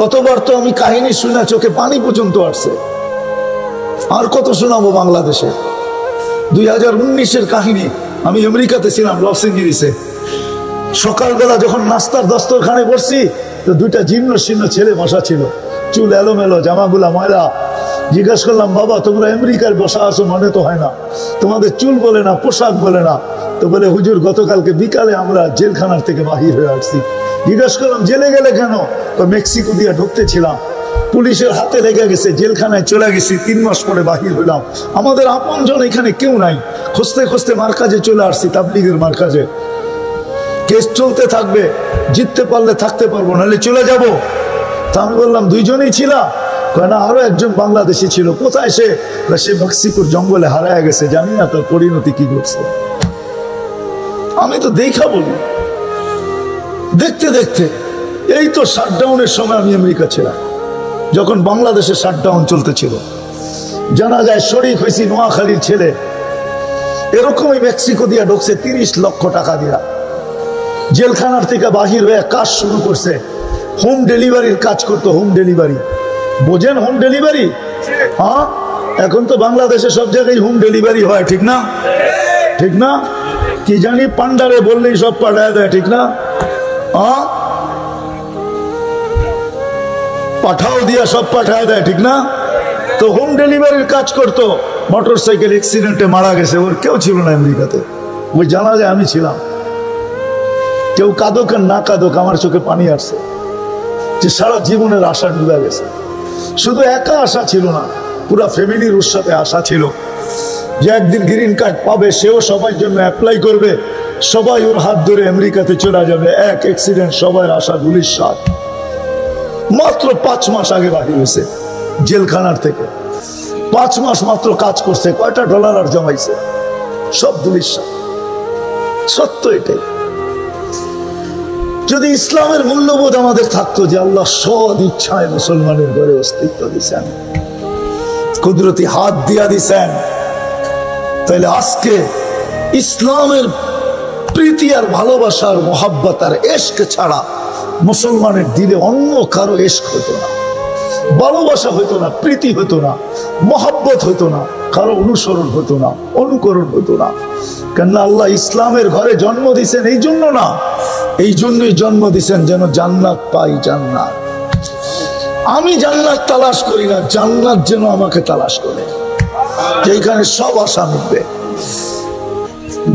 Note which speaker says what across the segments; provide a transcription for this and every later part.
Speaker 1: কতবার তো আমি কাহিনী শুনে চোখে পানি পর্যন্ত আসছে। আর কত শোনাবো বাংলাদেশে। 2019-এর কাহিনী। আমি আমেরিকাতে ছিলাম, লস এঞ্জেলিসে। সকালবেলা যখন নাস্তার দস্তরখানে বসছি, তো দুইটা জীর্ণ শীর্ণ ছেলে বসা ছিল, চুল এলোমেলো, জামাগুলা ময়লা। জিজ্ঞাসা করলাম, বাবা তোমরা আমেরিকায় বসা আছো মানে তো হয় না, তোমাদের চুল বলে না, পোশাক বলে না। তো বলে, হুজুর গতকালকে বিকালে আমরা জেলখানার থেকে বাহির হয়ে আসছি। জিজ্ঞাসা করলাম, জেলে গেলে কেন? তো মেক্সিকো দিয়ে ঢুকতেছিলাম, পুলিশের হাতে লেগে গেছে, জেলখানায় চলে গেছি, 3 মাস পরে বাহির হইলাম। আমাদের আপনজন এখানে কেউ নাই। খুঁজতে খুঁজতে মার্কাজে চলে আসছি, তাবলীগের মার্কাজে। কেস চলতে থাকবে, জিততে পারলে থাকতে পারবো, নাহলে চলে যাব। তা আমি বললাম, 2 জনই ছিলা? না, আরো একজন বাংলাদেশি ছিল। কোথায় সে? সে মেক্সিকোর জঙ্গলে হারায় গেছে, জানি না তার পরিণতি কি করছে। আমি তো দেখা বলি। দেখতে দেখতে এই তো শাটডাউনের সময় আমি আমেরিকা ছিলাম, যখন বাংলাদেশে শাটডাউন চলতেছিল। জানা যায় শরীক হয়েছি নোয়াখালীর ছেলে, এরকমই মেক্সিকো দিয়া ঢুকছে 30 লক্ষ টাকা দিয়া। জেলখানার থেকে বাহির হয়ে কাজ শুরু করছে, হোম ডেলিভারির কাজ করতো। হোম ডেলিভারি বোঝেন? হোম ডেলিভারি, হ্যাঁ, এখন তো বাংলাদেশে সব জায়গায় হোম ডেলিভারি হয়, ঠিক না? ঠিক না? কি জানি পান্ডারে বললেই সব পাঠায় দেয়, ঠিক না? হ্যাঁ, পাঠাও দিয়া সব পাঠায় দেয়, ঠিক না? তো হোম ডেলিভারির কাজ করতো। মোটর সাইকেল অ্যাক্সিডেন্টে মারা গেছে, ওর কেউ ছিল না আমেরিকাতে। ওই জানা যায় আমি ছিলাম। কেউ কাঁদুক আর না কাঁদুক, আমার চোখে পানি আসছে যে সারা জীবনের আশা ডুবে গেছে। শুধু একা আশা ছিল না, পুরো ফ্যামিলির ওর সাথে আশা ছিল যে একদিন গ্রিন কার্ড পাবে, সেও সবার জন্য অ্যাপ্লাই করবে, সবাই ওর হাত ধরে আমেরিকাতে চলে যাবে। এক অ্যাক্সিডেন্ট, সবাই আশা ধুলিস্যাৎ। মাত্র 5 মাস আগে বাহির হয়েছে জেলখানার থেকে। 5 মাস মাত্র কাজ করছে, কয়টা ডলার আর জমাইছে, সব ধুলিস্যাৎ। সত্য এটাই। যদি ইসলামের মূল্যবোধ আমাদের থাকতো যে আল্লাহ সদ ইচ্ছায় মুসলমানের ঘরে অস্তিত্ব দিচ্ছেন, কুদরতি হাত দিয়া দিচ্ছেন, তাহলে আজকে ইসলামের প্রীতি আর ভালোবাসার মোহাব্বত আর এশক ছাড়া মুসলমানের দিলে অন্য কারো এশক হতো না, ভালোবাসা হতো না, প্রীতি হতো না, মোহাব্বত হতো না, কারো অনুসরণ হতো না, অনুকরণ হতো না। কেন আল্লাহ ইসলামের ঘরে জন্ম দিয়েছেন এই জন্য না, এই জন্যই জন্ম দিয়েছেন যেন জান্নাত পাই। জান্নাত আমি জান্নাত তালাশ করি না, জান্নাত যেন আমাকে তালাশ করে, যেখানে সব আশা মিটবে।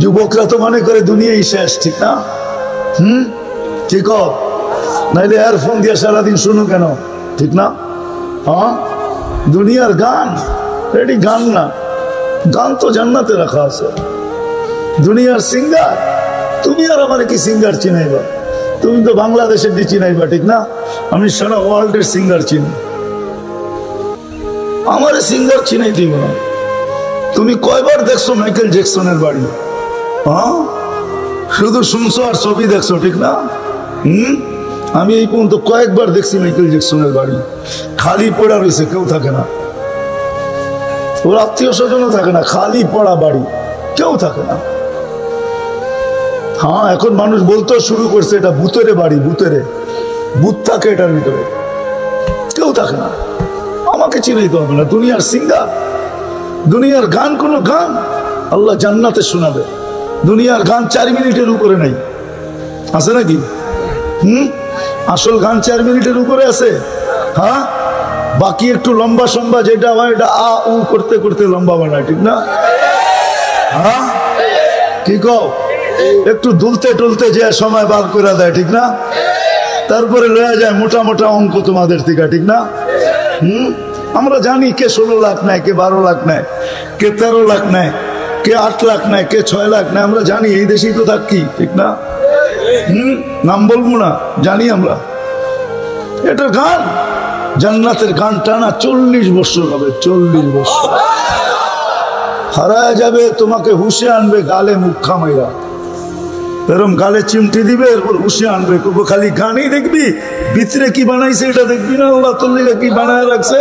Speaker 1: যুবকরা তো মনে করে দুনিয়াই শেষ, ঠিক না? ঠিক, নাইলে এয়ারফোন দিয়ে সারাদিন শুনো কেন, ঠিক না? হ্যাঁ, দুনিয়ার গান, এটি গান না, গান তো জান্নাতে রাখা আছে। দুনিয়ার সিঙ্গার, তুমি আর আমার কি সিঙ্গার চিনাইবা? তুমি তো বাংলাদেশের দিয়ে চিনাইবা, ঠিক না? আমি সারা ওয়ার্ল্ডের সিঙ্গার চিনি, আমার সিঙ্গার চিনাই দিব না। তুমি কয়বার দেখছো মাইকেল জ্যাকসনের বাড়ি? হ্যাঁ, শুধু শুনছো আর ছবি দেখছো, ঠিক না? আমি এই পর্যন্ত কয়েকবার দেখছি মাইকেল জ্যাকসনের বাড়ি, খালি পড়া রয়েছে, কেউ থাকে না, ওর আত্মীয় স্বজনও থাকে না, খালি পড়া বাড়ি, কেউ থাকে না। হ্যাঁ, এখন মানুষ বলতে শুরু করছে এটা ভূতের বাড়ি, ভূতের ভূত থাকে এটার ভিতরে, কেউ থাকে না। আমাকে চিনাইতে হবে না। দুনিয়ার সিঙ্গার, দুনিয়ার গান, কোন গান আল্লাহ জান্নাতে শোনাবে। দুনিয়ার গান 4 মিনিটের উপরে নেই, আছে নাকি? আসল গান 4 মিনিটের উপরে আছে। হ্যাঁ, বাকি একটু লম্বা সম্বা যেটা হয় এটা আ উ করতে করতে লম্বা বানায়, ঠিক না? হ্যাঁ, কি কও? একটু দুলতে টুলতে যে সময় বার করে দেয়, ঠিক না? তারপরে লয়া যায় মোটা মোটা অঙ্ক তোমাদের থেকে, ঠিক না? আমরা জানি কে 16 লাখ নেয়, কে 12 লাখ নেয়, কে 13 লাখ নেয়, কে 8 লাখ নেয়, কে 6 লাখ নেয়। আমরা জানি, এই দেশেই তো থাকি, ঠিক না? নাম বলবো না, জানি আমরা। এটা গান, জান্নাতের গান টানা 40 বছর হবে, 40 বছর। হারায় যাবে, তোমাকে হুশে আনবে, গালে মুখ খামাইরা, এরম গালে চিমটি দিবে, এরপর হুশে আনবে, খালি গানই দেখবি, ভিতরে কি বানাইছে এটা দেখবি না। আল্লাহ তোর লিগে কি বানায় রাখছে,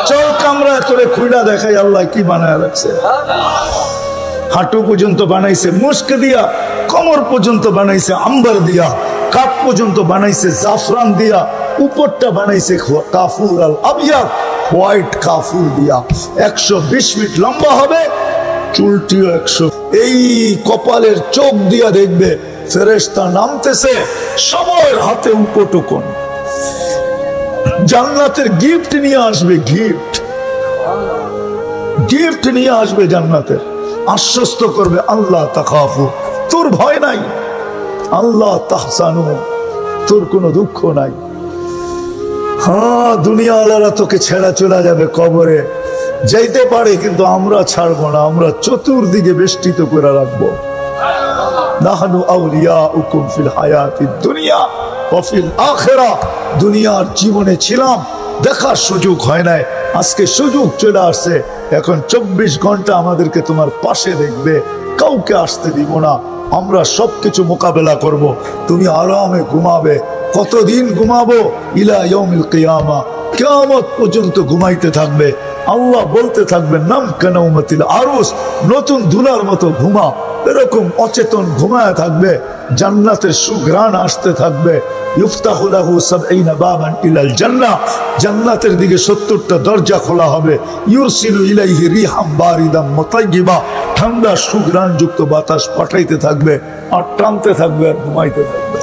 Speaker 1: চল কামরা তোরে খুইলা দেখাই আল্লাহ কি বানায় রাখছে। হাঁটু পর্যন্ত বানাইছে মুস্ক দিয়া, কোমর পর্যন্ত বানাইছে আম্বার দিয়া, কাপ পর্যন্ত বানাইছে জাফরান দিয়া, উপরটা বানাইছে কাফুর আল আবিয়াদ, হোয়াইট কাফুর দিয়া। 120 ফিট লম্বা হবে, চুলটিও 100। এই কপালের চোখ দিয়া দেখবে ফেরেশতা নামতেছে, সবার হাতে উপটকন, জান্নাতের গিফট নিয়ে আসবে, গিফট নিয়ে আসবে জান্নাতের। আশ্বস্ত করবে আল্লাহ তাখাফু, তোর ভয় নাই, আল্লাহ তাহসানু, তোর কোনো দুঃখ নাই। হ্যাঁ, দুনিয়াওয়ালারা তোকে ছেড়া চলে যাবে কবরে, যাইতে পারে, কিন্তু আমরা ছাড়বো না, আমরা চতুর্দিকে বেষ্টিত করে রাখবো। নাহনু আউলিয়াউকুম ফিল হায়াতিদ দুনিয়া ওয়া ফিল আখিরাহ। দুনিয়ার জীবনে ছিলাম, দেখার সুযোগ হয় নাই, আজকে সুযোগ চলে আসছে। এখন 24 ঘন্টা আমাদেরকে তোমার পাশে দেখবে, কাউকে আসতে দিব না, আমরা সবকিছু মোকাবেলা করব। তুমি আরামে ঘুমাবে। কতদিন ঘুমাবো? ইলা ইয়াউমিল কিয়ামা, কিয়ামত পর্যন্ত ঘুমাইতে থাকবে। আল্লাহ বলতে থাকবেন নাম কানাউমাতিল আরুস, নতুন দুলার মতো ঘুমা। এরকম অচেতন ঘুমায় থাকবে, জান্নাতের সুঘ্রাণ আসতে থাকবে। ইফতাহু লাহু 70 বাবান ইলাল জান্নাহ, জান্নাতের দিকে 70টা দরজা খোলা হবে। ইউরসিলু ইলাইহি রিহাম বারিদাম মুতাইয়্যিবা, ঠান্ডা সুঘ্রাণ যুক্ত বাতাস পাঠাইতে থাকবে, আর টানতে থাকবে, আর ঘুমাইতে থাকবে।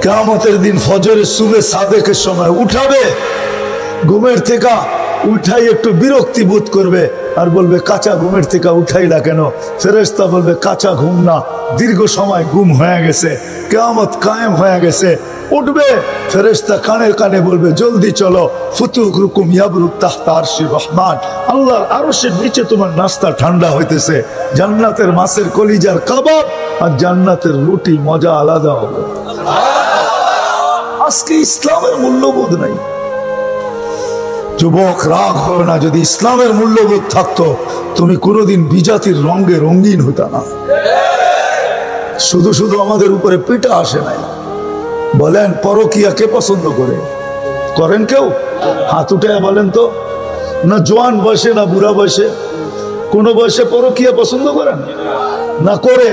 Speaker 1: কিয়ামতের দিন ফজরের সুবে সাদেকের সময় উঠাবে, ঘুমের থেকে উঠাই একটু বিরক্তি বোধ করবে, আর বলবে কাঁচা ঘুমের থেকে উঠাইলা কেন? ফেরেশতা বলবে কাঁচা ঘুম না, দীর্ঘ সময় ঘুম হয়ে গেছে, কিয়ামত কায়েম হয়ে গেছে। উঠবে, ফেরেশতা কানে কানে বলবে জলদি চলো, ফুতুকুম ইয়াবরুক তাহতা আরশির রহমান, আল্লাহর আরশের নিচে তোমার নাস্তা ঠান্ডা হইতেছে। জান্নাতের মাছের কলিজার কাবাব আর জান্নাতের রুটি, মজা আলাদা হবে। আজকে ইসলামের মূল্যবোধ নাই। যুবক, রাগ হবে না, যদি ইসলামের মূল্যবোধ থাকতো তুমি কোনোদিন বিজাতির রঙে রঙিন হইতা না। শুধু শুধু আমাদের উপরে পিটা আসে নাই। বলেন পরকিয়া কে পছন্দ করে? করেন কেউ? হাত উঠে বলেন তো। না জোয়ান বয়সে, না বুড়া বয়সে, কোন বয়সে পরকিয়া পছন্দ করেন? না করে?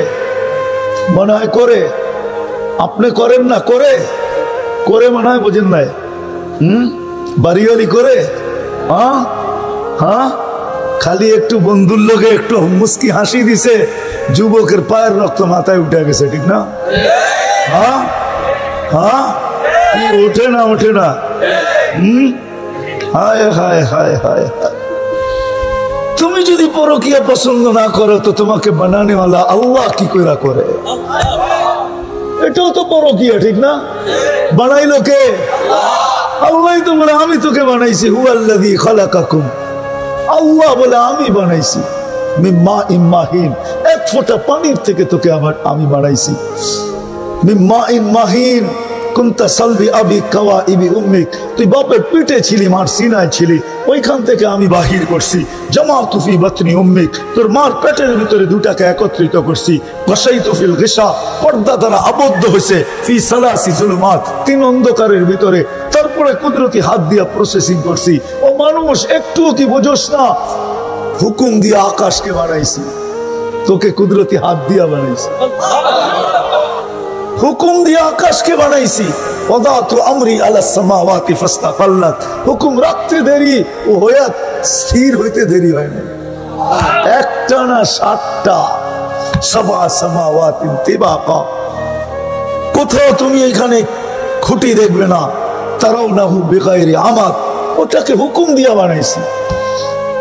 Speaker 1: মনে হয় করে। আপনি করেন না? করে করে মনে হয় বোঝেন নাই। বাড়িওয়ালি করে? হ্যাঁ হ্যাঁ, খালি একটু বন্ধুর লোকে একটু মুস্কি হাসি দিছে, যুবকের পায়ের রক্ত মাথায় উঠে গেছে, ঠিক না? হ্যাঁ হ্যাঁ, ওঠে না, ওঠে না। হায় হায় হায় হায় হায়। তুমি যদি পরকিয়া পছন্দ না করো তো তোমাকে বানানে ওয়ালা আল্লাহ কি করে করে? এটাও তো পরকিয়া, ঠিক না? বানাইলো কে? আল্লাহ তো বলে আমি তোকে বানাইছি। হুয়াল্লাযী খালাকাকুম, আল্লাহ বলে আমি বানাইছি। মিম্মা ইম্মাহিন, এক ফোঁটা পানির থেকে তোকে আবার আমি বানাইছি। মিম্মা ইম্মাহিন কুনতা সালবি আবি কাওয়াইবি উম্মিক, তুই বাপের পিঠে ছিলি, মার সিনায় ছিলি, ওইখান থেকে আমি বাহির করছি। জামাতু ফি বাতনি উম্মিক, তোর মার পেটের ভিতরে দুটাকে একত্রিত করছি। ওয়াশাইতু ফিল গিশা, পর্দা দ্বারা আবদ্ধ হয়েছে। ফি সালাসি যুলুমাত, 3 অন্ধকারের ভিতরে। তারপরে কুদরতি হাত দিয়া প্রসেসিং করছি। ও মানুষ, একটু কি বুঝোস না? হুকুম দিয়া আকাশকে বানাইছি, তোকে কুদরতি হাত দিয়া বানাইছি। হুকুম দিয়ে আকাশকে বানাইছি। ওয়াদাতু আমরি আলা সামাওয়াতি ফাস্তাকাল্লাত, হুকুম রাখতে দেরি ও হয়ে স্থির হইতে দেরি হয় না। একটা না 7টা, সাবা সামাওয়াতিন তিবাকা। কোথাও তুমি এখানে খুঁটি দেখবে না। তারাউনাহু বিগাইরি আমাদ, ওটাকে হুকুম দিয়ে বানাইছি।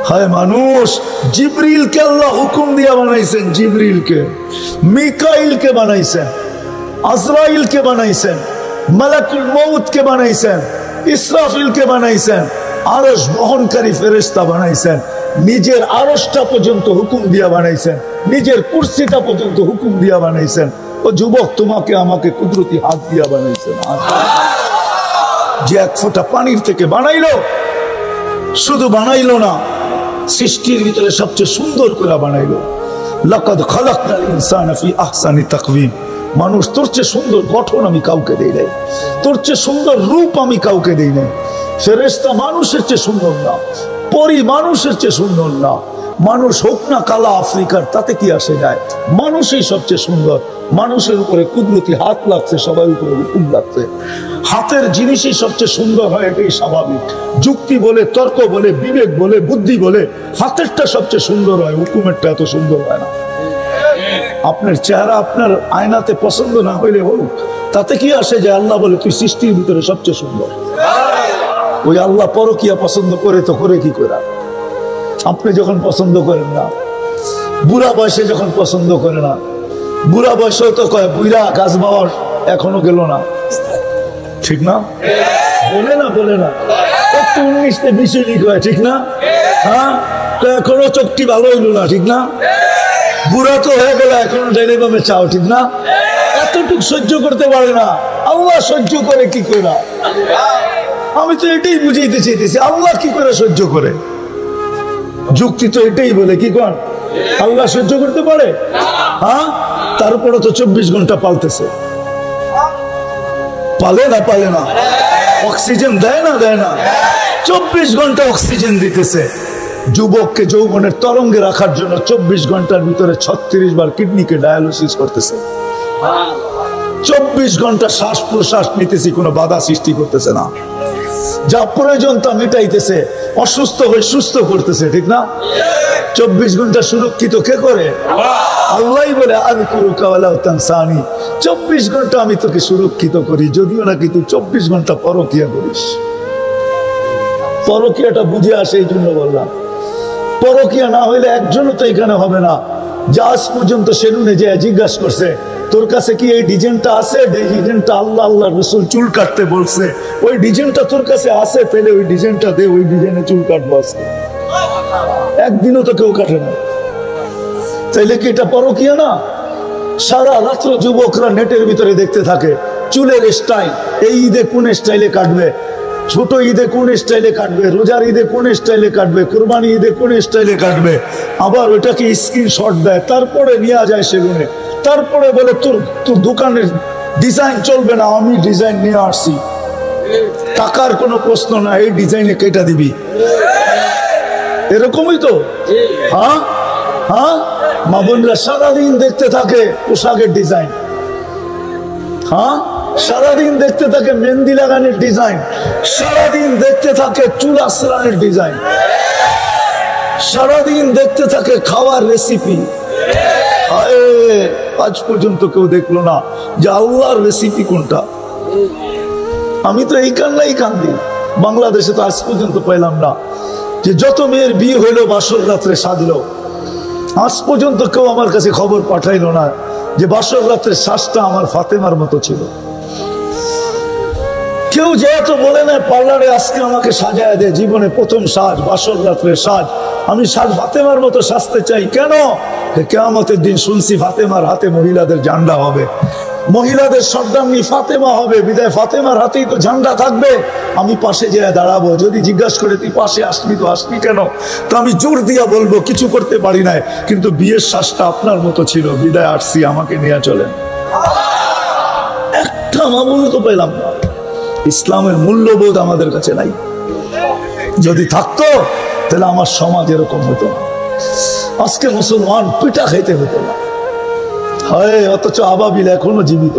Speaker 1: হায় মানুষ, জিবরিলকে আল্লাহ হুকুম দিয়ে বানাইছেন, জিবরিলকে, মিকাইলকে বানাইছেন, আজরাইলকে বানাইছেন, মালাকুল মউতকে বানাইছেন, ইসরাফিলকে বানাইছেন, আরশ বহনকারী ফেরেশতা বানাইছেন। নিজের আরশটা পর্যন্ত হুকুম দিয়া বানাইছেন, নিজের কুরসিটা পর্যন্ত হুকুম দিয়া বানাইছেন। ও যুবক, তোমাকে আমাকে কুদরতি হাত দিয়া বানাইছেন। যে 1 ফোঁটা পানির থেকে বানাইলো, শুধু বানাইলো না, সৃষ্টির ভিতরে সবচেয়ে সুন্দর করে বানাইলো। লাকাদ খালাকনাল ইনসানা ফি আহসানি তাকওয়িম, মানুষ তোর চেয়ে সুন্দর গঠন আমি কাউকে দেই নাই, তোর চেয়ে সুন্দর রূপ আমি কাউকে দেই নাই। ফেরেশতা মানুষের চেয়ে সুন্দর না, পরী মানুষের চেয়ে সুন্দর না, মানুষ হোক না কালা আফ্রিকার, তাতে কি আসে যায়? মানুষই সবচেয়ে সুন্দর। মানুষের উপরে কুদরতি হাত লাগছে, সবার উপরে হুকুম লাগছে। হাতের জিনিসই সবচেয়ে সুন্দর হয়, এটাই স্বাভাবিক। যুক্তি বলে, তর্ক বলে, বিবেক বলে, বুদ্ধি বলে হাতেরটা সবচেয়ে সুন্দর হয়, হুকুমেরটা এত সুন্দর হয় না। আপনার চেহারা আপনার আয়নাতে পছন্দ না হইলে হোক, তাতে কি আসে যায়? আল্লাহ বলে তুই সৃষ্টির ভিতরে সবচেয়ে সুন্দর। ওই আল্লাহ পরকিয়া পছন্দ করে তো করে কি করে? আপনি যখন পছন্দ করেন না, বুড়া বয়সে যখন পছন্দ করে না, বুড়া বয়সেও তো কয় বুড়া গাছ বাওয়ার এখনো গেল না, ঠিক না? বলে না, বলে না, একটু 19-20 কয়, ঠিক না? হ্যাঁ, তো এখনো চোখটি ভালো হইল না, ঠিক না? বুড়া তো হয়ে গেল, এখনো ডাইনে বামে চাও, ঠিক না? এতটুকু সহ্য করতে পারে না, আল্লাহ সহ্য করে কি করে? আমি তো এটাই বুঝাইতে চাইতেছি, আল্লাহ কি করে সহ্য করে? যুক্তি তো এটাই বলে, কি কর আল্লাহ সহ্য করতে পারে? হ্যাঁ, তারপরে তো 24 ঘন্টা পালতেছে। পালে না, পালে না? অক্সিজেন দেয় না, দেয় না? 24 ঘন্টা অক্সিজেন দিতেছে। যুবককে যৌবনের তরঙ্গে রাখার জন্য 24 ঘন্টার ভিতরে 36 বার কিডনিকে ডায়ালিসিস করতেছে। 24 ঘন্টা শ্বাস প্রশ্বাস নিতেছি, কোনো বাধা সৃষ্টি করতেছে না। যা প্রয়োজন তা মিটাইতেছে, অসুস্থ হয়ে সুস্থ করতেছে, ঠিক না? 24 ঘন্টা সুরক্ষিত কে করে? আল্লাহই বলে আমি কুরুকা ওয়ালা তানসানি, 24 ঘন্টা আমি তোকে সুরক্ষিত করি, যদিও নাকি তুই 24 ঘন্টা পরকিয়া করিস। পরকিয়াটা বুঝে আসে, এই জন্য বললাম। পরকিয়া না হইলে একজনও তো এখানে হবে না। যা আজ পর্যন্ত সেলুনে যে জিজ্ঞাসা করছে তোর কাছে কি এই ডিজাইনটা আছে? ডিজাইনটা আল্লাহ আল্লাহ রসুল চুল কাটতে বলছে, ওই ডিজাইনটা তোর কাছে আছে, তাহলে ওই ডিজাইনটা দে, ওই ডিজাইনে চুল কাটবো আজকে। একদিনও তো কেউ কাটে না, তাইলে কি এটা পরকিয়া না? সারা রাত্র যুবকরা নেটের ভিতরে দেখতে থাকে চুলের স্টাইল, এই ঈদে কোন স্টাইলে কাটবে, ছোট ঈদে কোন স্টাইলে কাটবে, রোজার ঈদে কোন স্টাইলে কাটবে, কোরবানি ঈদে কোন স্টাইলে কাটবে। আবার ওইটাকে স্ক্রিনশট দেয়, তারপরে নিয়ে যায় সেলুনে, তারপরে বলে তোর দোকানের ডিজাইন চলবে না, আমি ডিজাইন নিয়ে আসছি। টাকার কোনো প্রশ্ন না, এই ডিজাইনে কেটে দিবি। এরকমই তো। হ্যাঁ হ্যাঁ, মা বোনরা সারাদিন দেখতে থাকে পোশাকের ডিজাইন। হ্যাঁ, সারাদিন দেখতে থাকে মেহেন্দি লাগানোর ডিজাইন, সারাদিন দেখতে থাকে চুল আশ্রানের ডিজাইন, সারাদিন দেখতে থাকে খাওয়ার রেসিপি। আজ পর্যন্ত কেউ দেখলো না যে আল্লাহর রেসিপি কোনটা। আমি তো এই কান্নাই কান্দি, বাংলাদেশে তো আজ পর্যন্ত পাইলাম না যে যত মেয়ের বিয়ে হইলো বাসর রাত্রে সাজলো, আজ পর্যন্ত কেউ আমার কাছে খবর পাঠাইলো না যে বাসর রাত্রের শ্বাসটা আমার ফাতেমার মতো ছিল। কেউ যেহেতু বলে না পার্লারে আজকে আমাকে সাজায় দে, জীবনে প্রথম সাজ বাসর রাত্রের সাজ, আমি সাজ ফাতেমার মতো সাজতে চাই। কেন? কিয়ামতের দিন শুনছি ফাতেমার হাতে মহিলাদের ঝান্ডা হবে, মহিলাদের সর্দারনি ফাতেমা হবে, বিদায় ফাতেমার হাতেই তো ঝান্ডা থাকবে। আমি পাশে যেয়ে দাঁড়াবো, যদি জিজ্ঞাসা করে তুই পাশে আসবি তো আসবি কেন, তো আমি জোর দিয়া বলবো কিছু করতে পারি নাই, কিন্তু বিয়ের শ্বাসটা আপনার মতো ছিল, বিদায় আসছি, আমাকে নিয়ে চলেন। একটা মামুল তো পেলাম না। ইসলামের মূল্যবোধ আমাদের কাছে নাই। যদি থাকতো তাহলে আমার সমাজ এরকম হতো না। আজকে মুসলমান পিঠা খাইতে হতো না, হয় অথচ আবাবিল এখনো জীবিত,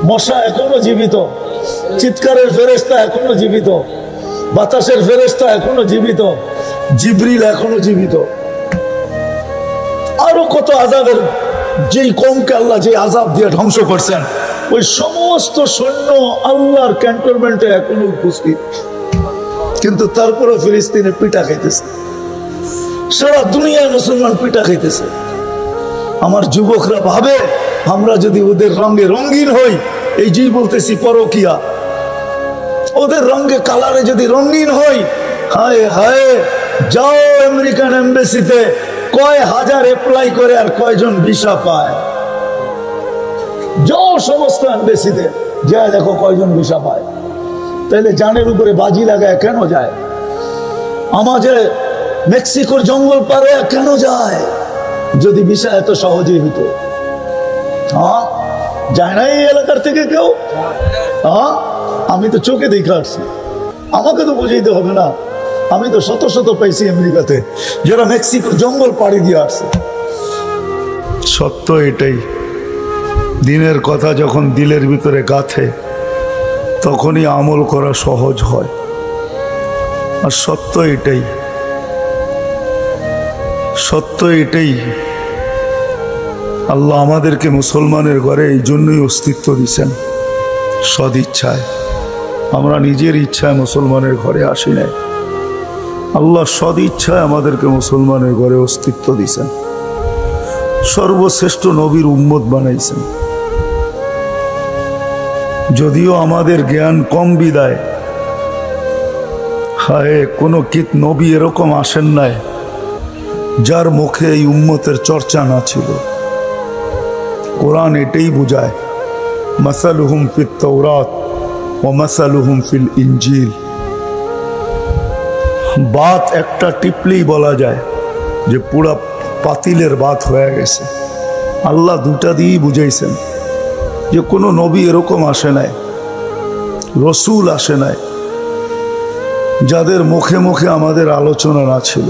Speaker 1: মশা এখনো জীবিত, চিৎকারের ফেরেশতা এখনো জীবিত, বাতাসের ফেরেশতা এখনো জীবিত, জিবরিল এখনো জীবিত। আরো কত আযাবের, যেই কমকে আল্লাহ যে আযাব দিয়ে ধ্বংস করছেন, ওই সমস্ত সৈন্য আল্লাহর ক্যান্টনমেন্টে এখনো উপস্থিত, কিন্তু তারপরে ফিলিস্তিনে পিঠা খাইতেছে, সারা দুনিয়ায় মুসলমান পিঠা খাইতেছে। আমার যুবকরা ভাবে আমরা যদি ওদের রঙে রঙিন হই, এই যে বলতেছি পরকিয়া, ওদের রঙে কালারে যদি রঙিন হই, হায় হায়, যাও আমেরিকান এমবাসিতে, কয় হাজার অ্যাপ্লাই করে আর কয়জন ভিসা পায়। যাও সমস্ত এমবাসিতে, যা দেখো কয়জন ভিসা পায়। তাইলে জানের উপরে বাজি লাগায় কেন যায়? আমাদের মেক্সিকোর জঙ্গল পারে কেন যায়? যদি ভিসা এত সহজেই হইতো। হ্যাঁ, যায় না এই এলাকার থেকে কেউ? হ্যাঁ, আমি তো চোখে দেখে আসছি, আমাকে তো বুঝাইতে হবে না। আমি তো শত শত পাইছি আমেরিকাতে, যারা মেক্সিকোর জঙ্গল পাড়ি দিয়ে আসছে। সত্য এটাই, দিনের কথা যখন দিলের ভিতরে গাঁথে তখনই আমল করা সহজ হয়। আর সত্য এটাই, সত্য এটাই। আল্লাহ আমাদেরকে মুসলমানের ঘরে এই জন্যই অস্তিত্ব দিয়েছেন, সদিচ্ছায়। আমরা নিজের ইচ্ছায় মুসলমানের ঘরে আসি নাই, আল্লাহ সদিচ্ছায় আমাদেরকে মুসলমানের ঘরে অস্তিত্ব দিয়েছেন, সর্বশ্রেষ্ঠ নবীর উম্মত বানাইছেন। যদিও আমাদের জ্ঞান কম বিদায়, হায় কোনো কিত নবী এরকম আসেন নাই যার মুখে এই উম্মতের চর্চা না ছিল। কোরআন এটাই বুঝায়, মাসালুহুম ফিত তাওরাত ওয়া মাসালুহুম ফিল ইনজিল। বাত একটা টিপলেই বলা যায় যে পুরা পাতিলের বাত হয়ে গেছে। আল্লাহ দুটা দিয়েই বুঝাইছেন যে কোনো নবী এরকম আসে নাই, রসুল আসে নাই যাদের মুখে মুখে আমাদের আলোচনা না ছিল।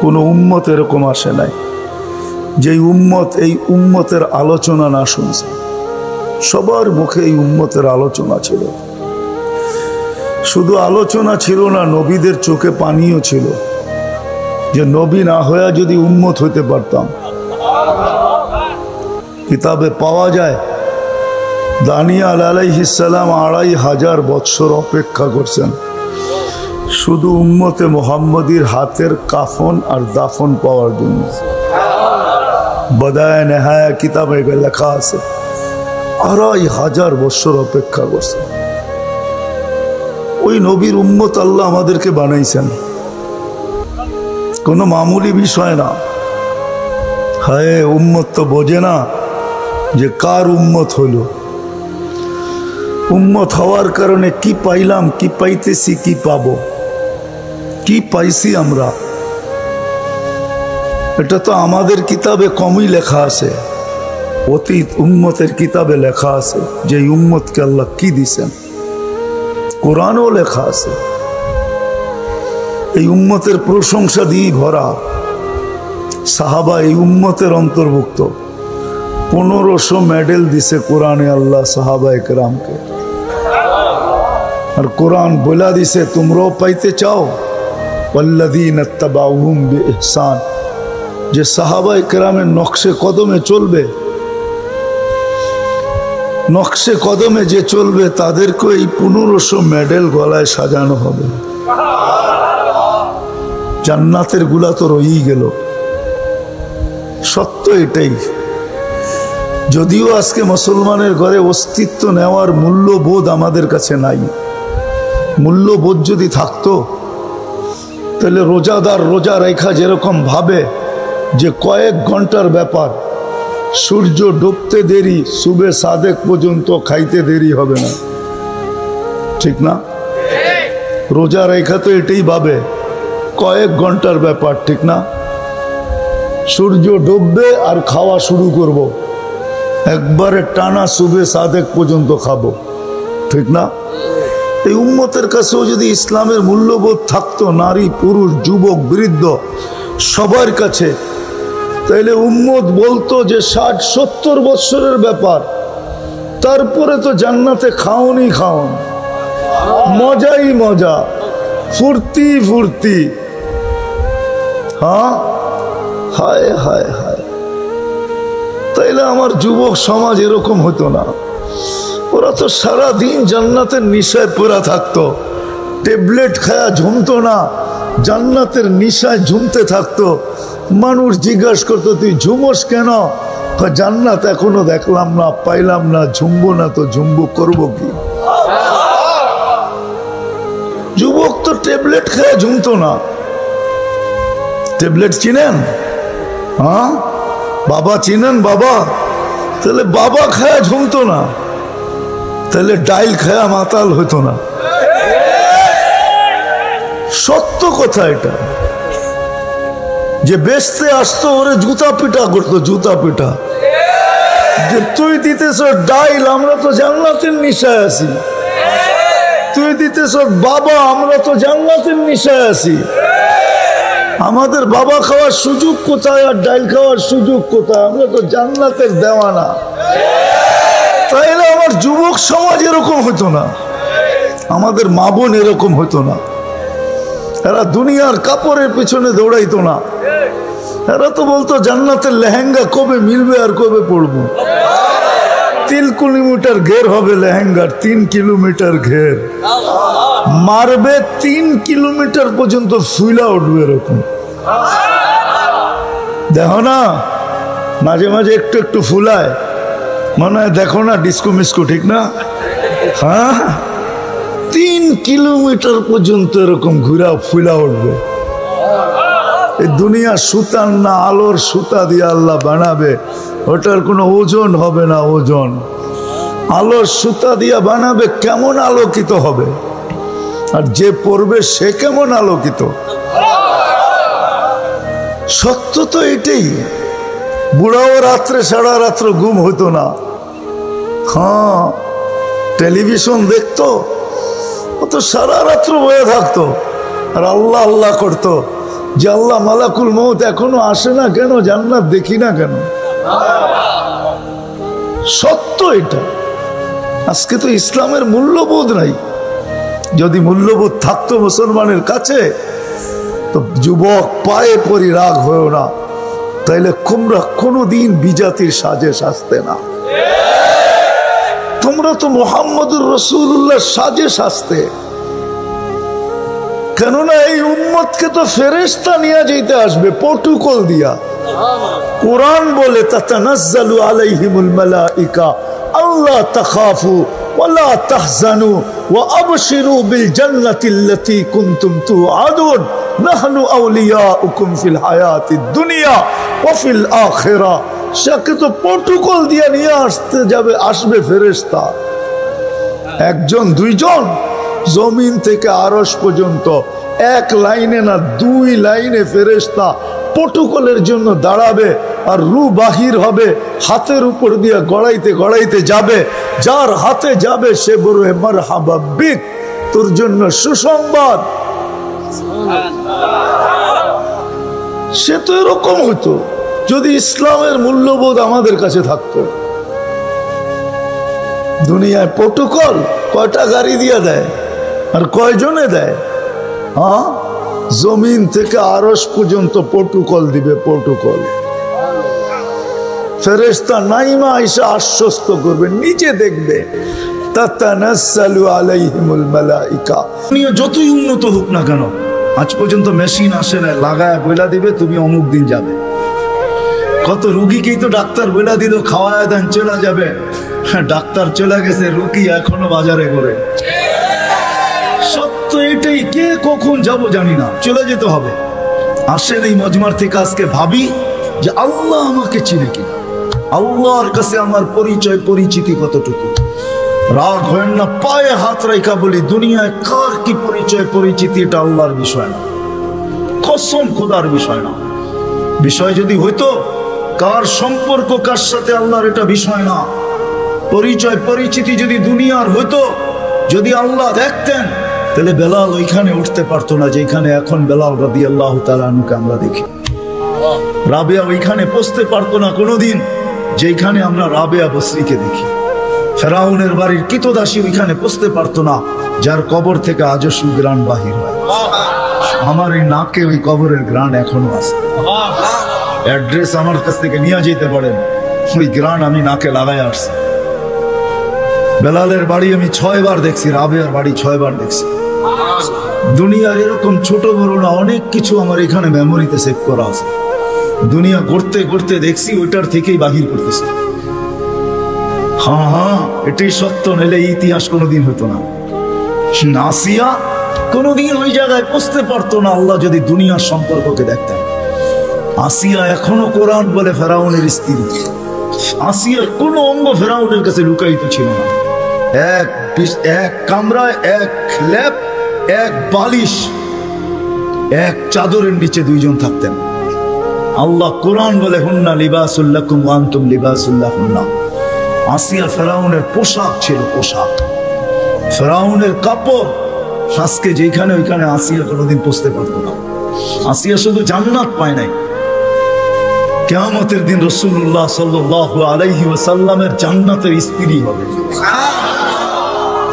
Speaker 1: কোনো উম্মত এরকম আসে নাই যেই উম্মত এই উম্মতের আলোচনা না শুনছে। সবার মুখে এই উম্মতের আলোচনা ছিল। শুধু আলোচনা ছিল না, নবীদের চোখে পানিও ছিল যে নবী না হয়ে যদি উম্মত হইতে পারতাম। কিতাবে পাওয়া যায় দানিয়াল আলাইহিস সালাম ২৫০০ বৎসর অপেক্ষা করছেন শুধু উম্মতে মুহাম্মদীর হাতের কাফন আর দাফন পাওয়ার জন্য। বদায় নেহায়া কিতাবে লেখা আছে ২৫০০ বৎসর অপেক্ষা করছেন। ওই নবীর উম্মত আল্লাহ আমাদেরকে বানাইছেন, কোনো মামুলি বিষয় না। হায় উম্মত তো বোঝে না যে কার উম্মত হইল। উম্মত হওয়ার কারণে কি পাইলাম, কি পাইতেছি, কি পাবো, কি পাইছি আমরা, এটা তো আমাদের কিতাবে কমই লেখা আছে। অতীত উম্মতের কিতাবে লেখা আছে যে উম্মতকে আল্লাহ কি দিছেন, কোরআনও লেখা আছে। এই উম্মতের প্রশংসা দিয়ে ভরা। সাহাবা এই উম্মতের অন্তর্ভুক্ত। ১৫০০ মেডেল দিছে কোরআনে আল্লাহ সাহাবা একরামকে। আর কোরআন বলা দিছে তোমরাও পাইতে চাও, ওয়াল্লাযীনা তাবাউহুম বিইহসান, যে সাহাবা একরামের নকশে কদমে চলবে, নকশে কদমে যে চলবে তাদেরকে এই ১৫০০ মেডেল গলায় সাজানো হবে। জান্নাতের গুলা তো রয়েই গেল। সত্য এটাই। যদিও আজকে মুসলমানের ঘরে অস্তিত্ব নেওয়ার মূল্যবোধ আমাদের কাছে নাই। মূল্যবোধ যদি থাকতো তাহলে রোজাদার রোজা রেখা যেরকম ভাবে যে কয়েক ঘন্টার ব্যাপার, সূর্য ডুবতে দেরি, সুবে সাদেক পর্যন্ত খাইতে দেরি হবে না, ঠিক না? রোজা রেখা তো এটাই ভাবে কয়েক ঘন্টার ব্যাপার, ঠিক না? সূর্য ডুববে আর খাওয়া শুরু করব, একবারে টানা সুবে সাদেক পর্যন্ত খাবো, ঠিক না? এই উম্মতের কাছেও যদি ইসলামের মূল্যবোধ থাকতো, নারী পুরুষ যুবক বৃদ্ধ সবার কাছে, তাইলে উম্মত বলতো যে ৬০-৭০ বৎসরের ব্যাপার, তারপরে তো জান্নাতে খাওনই খাওন, মজাই মজা, ফুর্তি ফুর্তি। হ্যাঁ, হায় হায় হায়। তাইলে আমার যুবক সমাজ এরকম হতো না। ওরা তো সারাদিন জান্নাতের নিশায় পড়া থাকতো, ট্যাবলেট খায়া ঝুমতো না, জান্নাতের নিশায় ঝুমতে থাকতো। মানুষ জিজ্ঞাসা করতো তুই ঝুমোস কেন? জান্নাত এখনো দেখলাম না, পাইলাম না, ঝুমবো না তো ঝুমবো, করবো কি? যুবক তো ট্যাবলেট খায়া ঝুমতো না। ট্যাবলেট চিনেন? হ্যাঁ, বাবা চিনেন? বাবা, তাহলে বাবা খায়া ঝুমতো না, তাহলে ডাইল খায়া মাতাল হইতো না। সত্য কথা এটা। যে বেচতে আসতো ওরে জুতা পিটা করতো, জুতা পিটা, যে তুই দিতেছ ডাইল, আমরা তো জান্নাতের নিশায় আছি, তুই দিতেছ বাবা, আমরা তো জান্নাতের নিশায় আছি। আমাদের বাবা খাওয়ার সুযোগ কোথায় আর ডাইল খাওয়ার সুযোগ কোথায়? আমরা তো জান্নাতের দেওয়ানা। তাইলে আমার যুবক সমাজ এরকম হতো না, আমাদের মা বোন এরকম হতো না। এরা দুনিয়ার কাপড়ের পিছনে দৌড়াইতো না। এরা তো বলতো জান্নাতের লেহেঙ্গা কবে মিলবে আর কবে পড়বো। 3 কিলোমিটার ঘের হবে লেহেঙ্গার, 3 কিলোমিটার ঘের মারবে, 3 কিলোমিটার পর্যন্ত ফুলা উঠবে এরকম। দেখো না মাঝে মাঝে একটু একটু ফুলায়, মনে হয় দেখো না ডিস্কো মিস্কো, ঠিক না? হ্যাঁ, 3 কিলোমিটার পর্যন্ত এরকম ঘুরা ফুলা উঠবে। এই দুনিয়া সুতার না, আলোর সুতা দিয়ে আল্লাহ বানাবে, ওটার কোনো ওজন হবে না। ওজন আলোর সুতা দিয়ে বানাবে, কেমন আলোকিত হবে, আর যে পড়বে সে কেমন আলোকিত। সত্য তো এটাই। বুড়াও রাত্রে সারা রাত্র ঘুম হতো না। হ্যাঁ, টেলিভিশন দেখতো, ও তো সারা রাত্র বয়ে থাকতো আর আল্লাহ আল্লাহ করতো যে আল্লাহ মালাকুল মউত এখনো আসে না কেন, জান্নাত দেখি না কেন। সত্য এটা। আজকে তো ইসলামের মূল্যবোধ নাই। যদি মূল্যবোধ থাকতো মুসলমানের কাছে, তো যুবক পায়ে পরি রাগ হয়েও না, তাইলে তোমরা কোনোদিন বিজাতির সাজে সাজতে না। তোমরা তো মুহাম্মদুর রাসূলুল্লাহ সাজে সাজতে। কেননা এই উম্মতকে তো ফেরেশতা নিয়ে যেতে আসবে প্রটোকল দিয়া। কোরআন বলে তাতানাজ্জালু আলাইহিমুল মালাইকা আল্লা তাখাফু ওয়ালা তাহজানু ওয়া আবশিরু বিল জান্নাতিল্লাতী কুনতুম তুআদুন নাহনু আউলিয়াউকুম ফিল হায়াতিদ দুনিয়া ওয়া ফিল আখিরা। সাকে তো প্রটোকল দিয়া নিয়ে আসবে ফেরেশতা। একজন দুইজন, জমিন থেকে আরশ পর্যন্ত 1 লাইনে না 2 লাইনে ফেরেশতা প্রটোকলের জন্য দাঁড়াবে, আর রু বাহির হবে, হাতের উপর দিয়ে গড়াইতে গড়াইতে যাবে। যার হাতে যাবে সে বলবে মারহাবা বিক, তোর জন্য সুসংবাদ। সে তো এরকম হতো যদি ইসলামের মূল্যবোধ আমাদের কাছে থাকতো। দুনিয়ায় প্রটোকল কয়টা গাড়ি দিয়ে দেয় আর কয়জনে দেয়? হ্যাঁ, জমিন থেকে আরশ পর্যন্ত প্রটোকল দিবে। প্রটোকল ফেরেশতা নাইমা আয়েশা আশ্বস্ত করবে, নিচে দেখবে তাতানাজ্জালু আলাইহিমুল মালাইকা। দুনিয়া যতই উন্নত হোক না কেন, আজ পর্যন্ত মেশিন আসে না লাগায় বইলা দিবে তুমি অমুক দিন যাবে। কত রুগীকেই তো ডাক্তার বইলা দিল খাওয়ায় দেন চলে যাবে। ডাক্তার চলে গেছে, রুগী এখনো বাজারে করে। সত্য এটাই। কে কখন যাব জানি না, চলে যেতে হবে। আসেন এই মজমার থেকে আজকে ভাবি যে আল্লাহ আমাকে চিনে কিনা, আল্লাহর কাছে আমার পরিচয় পরিচিতি কতটুকু। রাগ হয় না, পায়ে হাত রাখা বলি, দুনিয়ায় কার কি পরিচয় পরিচিতি এটা আল্লাহর বিষয় না, কসম খোদার বিষয় না। বিষয় যদি হইতো কার সম্পর্ক কার সাথে, আল্লাহর এটা বিষয় না। পরিচয় পরিচিতি যদি দুনিয়ার হইতো, যদি আল্লাহ দেখতেন, তাহলে বেলাল ওইখানে উঠতে পারতো না যেখানে এখন বেলাল রাদিয়াল্লাহু তাআলা আনহুকে আমরা দেখি। রাবেয়া ওইখানে পৌঁছতে পারতো না কোনোদিন যেখানে আমরা রাবেয়া বসরিকে দেখি। ফেরাউনের বাড়ির কিতদাসী ওইখানে পৌঁছতে পারতো না যার কবর থেকে আজও সুগ্রাণ বাহির হয়। আমার এই নাকে ওই কবরের গ্রাণ এখনো আছে। অ্যাড্রেস আমার কাছ থেকে নিয়ে যেতে পারেন, ওই গ্রাণ আমি নাকে লাগাই আসছি। বেলালের বাড়ি আমি 6 বার দেখছি, রাবেয়ার বাড়ি 6 বার দেখছি। দুনিয়ার এরকম ছোট বড় না অনেক কিছু আমার এখানে মেমোরিতে সেভ করা আছে। দুনিয়া করতে করতে দেখছি ওইটার থেকেই বাহির করতেছি। হ্যাঁ হ্যাঁ, এটাই সত্য, নাহলে ইতিহাস কোনোদিন হতো না। আসিয়া কোনোদিন ওই জায়গায় পৌঁছতে পারতো না আল্লাহ যদি দুনিয়ার সম্পর্ককে দেখতেন। আসিয়া এখনো কোরআন বলে ফেরাউনের স্ত্রী। আসিয়ার কোনো অঙ্গ ফেরাউনের কাছে লুকায়িত ছিল না। এক কামরায় 1 লেপ, 1 বালিশ, 1 চাদরের নিচে 2 জন থাকতেন। আল্লাহ কোরআন বলে হুন্না লিবাসুল লাকুম ওয়া আনতুম লিবাসুল লাহুন্না। আসিয়া ফেরাউনের পোশাক ছিল, পোশাক। ফেরাউনের কাপড় আজকে যেখানে ওইখানে আসিয়া কোনোদিন পৌঁছতে পারতো না। আসিয়া শুধু জান্নাত পায় নাই, কিয়ামতের দিন রাসূলুল্লাহ সাল্লাল্লাহু আলাইহি ওয়াসাল্লামের জান্নাতের স্ত্রী হবে।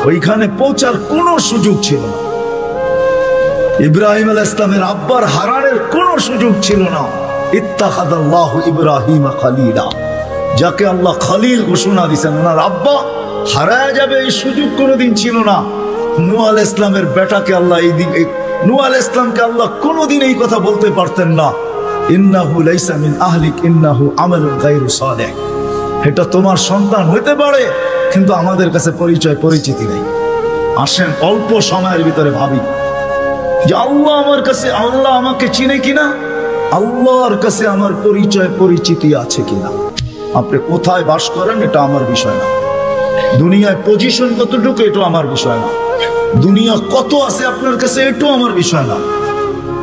Speaker 1: ওইখানে পৌঁছার কোনো সুযোগ ছিল না। ইব্রাহিম আলাইহিস সালামের আব্বার হারানোর কোনো সুযোগ ছিল না। ইত্তাখাযাল্লাহু ইব্রাহিমা খলিলা, যাকে আল্লাহ খলিল ঘোষণা দিয়েছেন, ওনার আব্বা হারায় যাবে এই সুযোগ কোনোদিন ছিল না। নূহ আলাইহিস সালামের বেটাকে আল্লাহ নূহ আলাইহিস সালামকে আল্লাহ কোনোদিন এই কথা বলতে পারতেন না, ইন্নাহু লাইসা মিন আহলিক ইন্নাহু আমালুন গায়রু সালিহ। এটা তোমার সন্তান হতে পারে, কিন্তু আমাদের কাছে পরিচিতি নেই। আসেন অল্প সময়ের ভিতরে ভাবি যে আল্লাহ আমার কাছে, আল্লাহ আমাকে চিনে কিনা, আল্লাহর কাছে আমার পরিচিতি আছে কিনা। আপনি কোথায় বাস করেন এটা আমার বিষয় না, দুনিয়ায় পজিশন কতটুকু এটা আমার বিষয় না, দুনিয়া কত আছে আপনার কাছে এটাও আমার বিষয় না।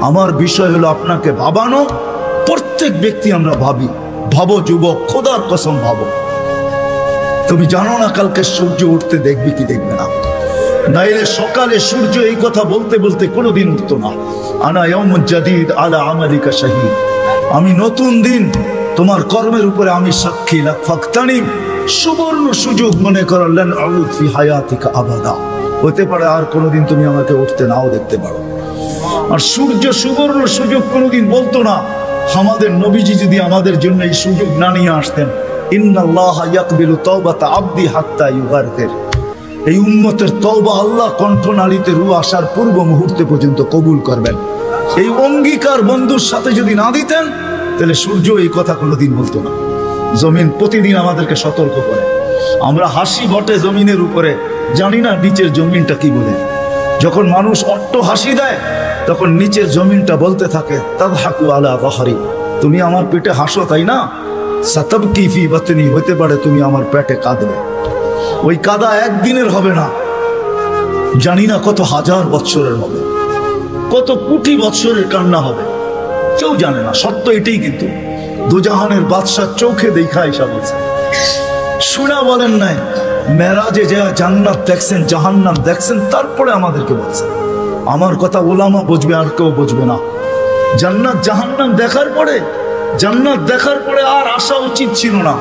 Speaker 1: আমার বিষয় হলো আপনাকে ভাবানো। প্রত্যেক ব্যক্তি আমরা ভাবি, ভাবো যুবক, খোদার কসম ভাবো। তুমি জানো না কালকে সূর্য উঠতে দেখবি কি দেখবে না, নাইলে সকালে সূর্য এই কথা বলতে বলতে কোনোদিন উঠতো না, আনা ইয়াউমুন জাদীদ আলা আমালিকা শাহীদ, আমি নতুন দিন তোমার কর্মের উপরে আমি সাক্ষী। লাফাকতানিম, সুবর্ণ সুযোগ মনে করলেন, আউদ ফি হায়াতিকা আবাদা, হতে পারে আর কোনোদিন তুমি আমাকে উঠতে নাও দেখতে পারো। আর সূর্য সুবর্ণ সুযোগ কোনোদিন বলতো না। আমাদের নবীজি যদি আমাদের জন্য এই সুযোগ না নিয়ে আসতেন, ইন্নাল্লাহা ইয়াকবিলু তাওবাতা আবদি হাত্তা ইউগারকির, এই উম্মতের তওবা আল্লাহ কণ্ঠনালীতে রূহ আসার পূর্ব মুহূর্তে পর্যন্ত কবুল করবেন, এই অঙ্গীকার বন্ধুর সাথে যদি না দিতেন তাহলে সূর্য এই কথা কোনোদিন বলতো না। জমিন প্রতিদিন আমাদেরকে সতর্ক করে। আমরা হাসি বটে জমিনের উপরে, জানি না নিচের জমিনটা কি বলে। যখন মানুষ অট্ট হাসি দেয় তখন নিচের জমিনটা বলতে থাকে, তাদহাকু আলা যাহরি, তুমি আমার পেটে হাসো তাই না, সাতাবকি ফি বাতনি, হতে পারে তুমি আমার পেটে কাঁদবে। ওই কাদা একদিনের হবে না, জানি না কত হাজার বৎসরের হবে, কত কোটি বৎসরের কান্না হবে, কেউ জানে না। সত্য এটাই, কিন্তু দুজাহানের বাদশাহ চোখে দেখা এসা বলছে। শুনা বলেন নাই, মেরাজে যা জান্নাত দেখছেন, জাহান্নাম দেখছেন, তারপরে আমাদেরকে বলছেন। আমার কথা ওলামা বুঝবে, আর কেউ বুঝবে না। জান্নাত জাহান্নাম দেখার পরে, জান্নাত দেখার পরে আর আসা উচিত ছিল না।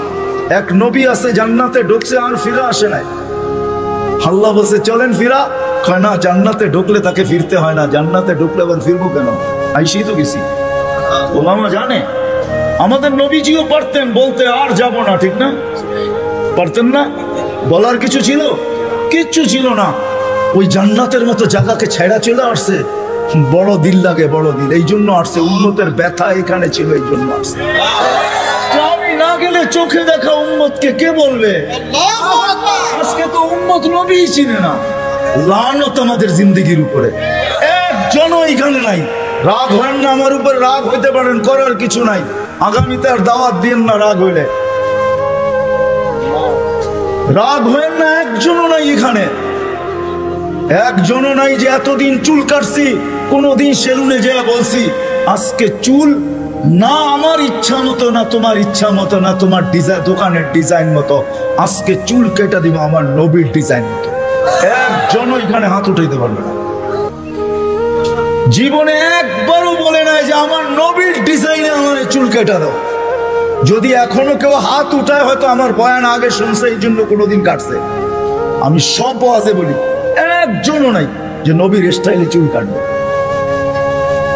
Speaker 1: এক নবী আছে জান্নাতে ঢুকছে আর ফিরে আসে নাই। আল্লাহ বলছে চলেন ফিরা, কয় না, জান্নাতে ঢুকলে তাকে ফিরতে হয় না, জান্নাতে ঢুকলে আবার ফিরবো কেন, আইসি তো গেছি। ওলামা জানে, আমাদের নবীজিও পারতেন বলতে আর যাব না, ঠিক না? পারতেন না? বলার কিছু ছিল? কিচ্ছু ছিল না। ওই জান্নাতের মতো জায়গাকে ছেড়া চলে আসছে, বড় দিল লাগে, বড় দিল, এই জন্য আসছে। উম্মতের ব্যথা এখানে ছিল, এই জন্য আসছে। আমি না গেলে চোখে দেখা উম্মতকে কে বলবে? আজকে তো উম্মত নবী চিনে না। লানত আমাদের জিন্দেগির উপরে, একজনও এখানে নাই। রাগ হন না আমার উপর, রাগ হইতে পারেন, করার কিছু নাই। আগামীতে আর দাওয়াত দিন না রাগ হইলে, রাগ হইন না। একজনও নাই এখানে, একজনও নাই যে এতদিন চুল কাটছি, কোনদিন সেলুনে যেয়ে বলছি আজকে চুল না আমার ইচ্ছা মতো, না তোমার ইচ্ছা মতো, না তোমার ডিজাইন দোকানের ডিজাইন মতো, আজকে চুল কেটে দিব আমার নবীর ডিজাইন মতো। একজনও এখানে হাত উঠাইতে পারবে না। জীবনে একবারও বলে নাই যে আমার নবীর ডিজাইনে আমার চুল কেটে দাও। যদি এখনো কেউ হাত উঠায়, হয়তো আমার বয়ান আগে শুনছে, এই জন্য কোনোদিন কাটছে। আমি সব ওয়াজে বলি, একজনও নাই যে নবীর স্টাইলে চুল কাটবে।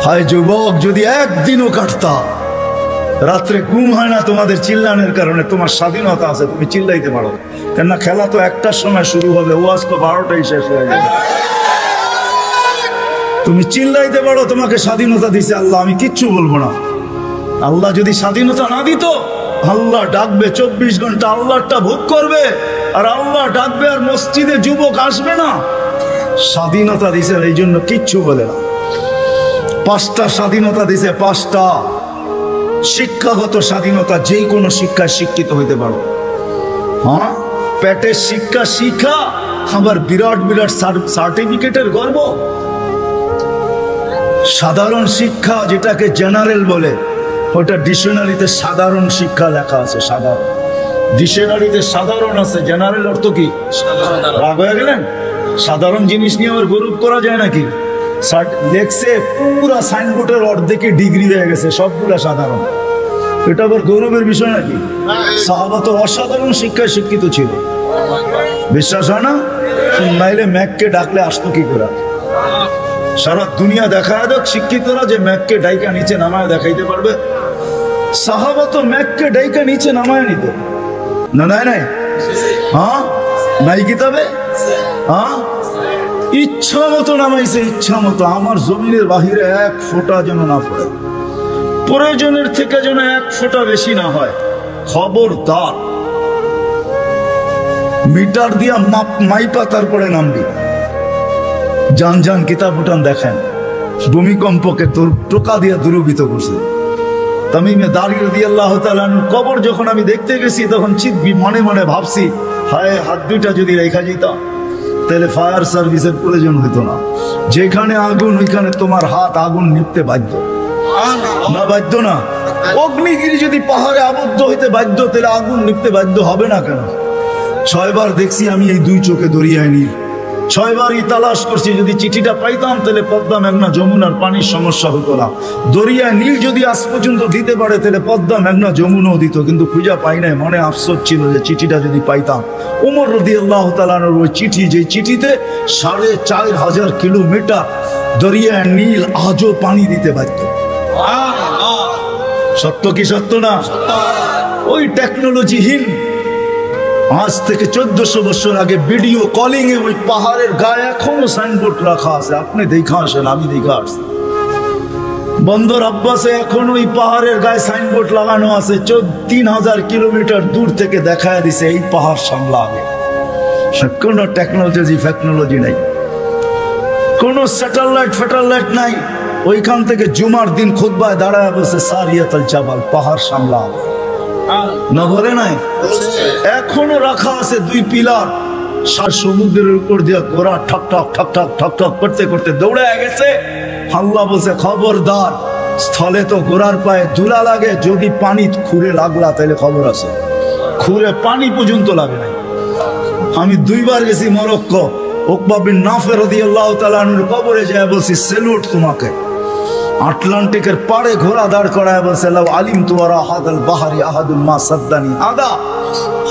Speaker 1: হায় যুবক, যদি একদিনও কাটতা। রাত্রে ঘুম হয় না তোমাদের চিল্লানোর কারণে, তোমার স্বাধীনতা আছে, তুমি চিল্লাইতে পারো। কেননা খেলা তো 1টার সময় শুরু হবে, ওয়াজ তো 12টায় শেষ হয়ে যাবে। তুমি চিল্লাইতে পারো, তোমাকে স্বাধীনতা দিছে আল্লাহ, আমি কিচ্ছু বলবো না। আল্লাহ যদি স্বাধীনতা না দিত, আল্লাহ ডাকবে 24 ঘন্টা, আল্লাহটা ভোগ করবে, আর আল্লাহ ডাকবে আর মসজিদে যুবক আসবে না। স্বাধীনতা দিছে, এই জন্য কিচ্ছু বলে না। 5টা স্বাধীনতা দিছে, 5টা। শিক্ষাগত স্বাধীনতা, যে কোনো শিক্ষায় শিক্ষিত হইতে পারো। হ্যাঁ, পেটের শিক্ষা শিক্ষা, আবার বিরাট বিরাট সার্টিফিকেটের গর্ব। সাধারণ শিক্ষা, যেটাকে জেনারেল বলে, ওটা ডিকশনারিতে সাধারণ শিক্ষা লেখা আছে। সাধারণ ডিকশনারিতে সাধারণ আছে, জেনারেল অর্থ কি? রাগ হয়ে গেলেন? সাধারণ জিনিস নিয়ে আমার গৌরব করা যায় নাকি? লেখছে পুরা সাইনবোর্ডের অর্ধেকে ডিগ্রি হয়ে গেছে, সবগুলা সাধারণ। এটা আবার গৌরবের বিষয় নাকি? সাহাবা তো অসাধারণ শিক্ষায় শিক্ষিত ছিল, বিশ্বাস হয় না? নাইলে ম্যাককে ডাকলে আসতো কি করে? সারা দুনিয়া দেখায় দেখ শিক্ষিতরা যে ম্যাককে ডাইকা নিচে নামায় দেখাইতে পারবে। সাহাবা তো ম্যাককে ডাইকা নিচে নামায় নিত না, নাই নাই, হ্যাঁ নাই কিতাবে, হ্যাঁ ইচ্ছা মতো নামাইছে, ইচ্ছা মতো। আমার জমিনের বাহিরে এক ফোঁটা যেন না পড়ে, প্রয়োজনের থেকে যেন এক ফোঁটা বেশি না হয়। খবরদার, মিটার দিয়া মাইপা তারপরে নামবি। জান জান কিতাব উঠান দেখেন, ভূমিকম্পকে তোর টোকা দিয়া দুরবিত করছে। তামিমে দারি রাদিয়াল্লাহু তাআলা আনহু কবর যখন আমি দেখতে গেছি তখন মনে মনে ভাবছি, হায় হাত দুইটা যদি রেখা যেতাম তাহলে ফায়ার সার্ভিসের প্রয়োজন হতো না। যেখানে আগুন ওইখানে তোমার হাত আগুন নিভতে বাধ্য না, বাধ্য না? অগ্নিগিরি যদি পাহাড়ে আবদ্ধ হইতে বাধ্য তাহলে আগুন নিভতে বাধ্য হবে না কেন? 6 বার দেখছি আমি এই দুই চোখে দরিয়ায় নীল, 6 বারই তালাশ করছি। যদি চিঠিটা পাইতাম তাহলে পদ্মা মেঘনা যমুনার পানির সমস্যা হতো না। দরিয়ায় নীল যদি আজ পর্যন্ত দিতে পারে তাহলে পদ্মা মেঘনা যমুনাও দিত, কিন্তু খুঁজা পাই নাই। মনে আফসোস ছিল যে চিঠিটা যদি পাইতাম। ওমর রাদিয়াল্লাহু তাআলা আনহুর ওই চিঠি, যে চিঠিতে 4500 কিলোমিটার দরিয়ায় নীল আজও পানি দিতে বাধ্য। সত্য কি সত্য না? ওই টেকনোলজিহীন আজ থেকে 1400 বছর আগে ভিডিও কলিং এ ওই পাহাড়ের গায়ে এখনো সাইনবোর্ড রাখা আছে। আপনি দেখা আসেন, আমি দেখা আসছি। বন্দর আব্বাসে এখন ওই পাহাড়ের গায়ে সাইনবোর্ড লাগানো আছে। 3000 কিলোমিটার দূর থেকে দেখায় দিছে এই পাহাড় সামলা আগে। কোনো টেকনোলজি নাই, কোনো স্যাটেলাইট নাই। ওইখান থেকে জুমার দিন খুতবায় দাঁড়ায় বসে সারিয়াতুল জাবাল, পাহাড় সামলা আগে না বলে নাই? এখনো রাখা আছে 2 পিলার। সমুদ্রের উপর দিয়ে ঘোড়া ঠক ঠক ঠক ঠক ঠক ঠক করতে করতে দৌড়ে গেছে। আল্লাহ বলছে, খবরদার, স্থলে তো ঘোড়ার পায়ে ধুলা লাগে, যদি পানি খুঁড়ে লাগলা তাহলে খবর আছে। খুঁড়ে পানি পর্যন্ত লাগে নাই। আমি 2 বার গেছি মরক্কো। উকবা বিন নাফে রাদিয়াল্লাহু তাআলা আনহুর কবরে যায় বলছি, সেলুট তোমাকে। আটলান্টিকের পাড়ে ঘোড়া দাঁড় করায় বলছে, লাউ আলিমতু ওয়ারা হাদাল বাহরি আহাদুন মা সাদ্দানি আদা।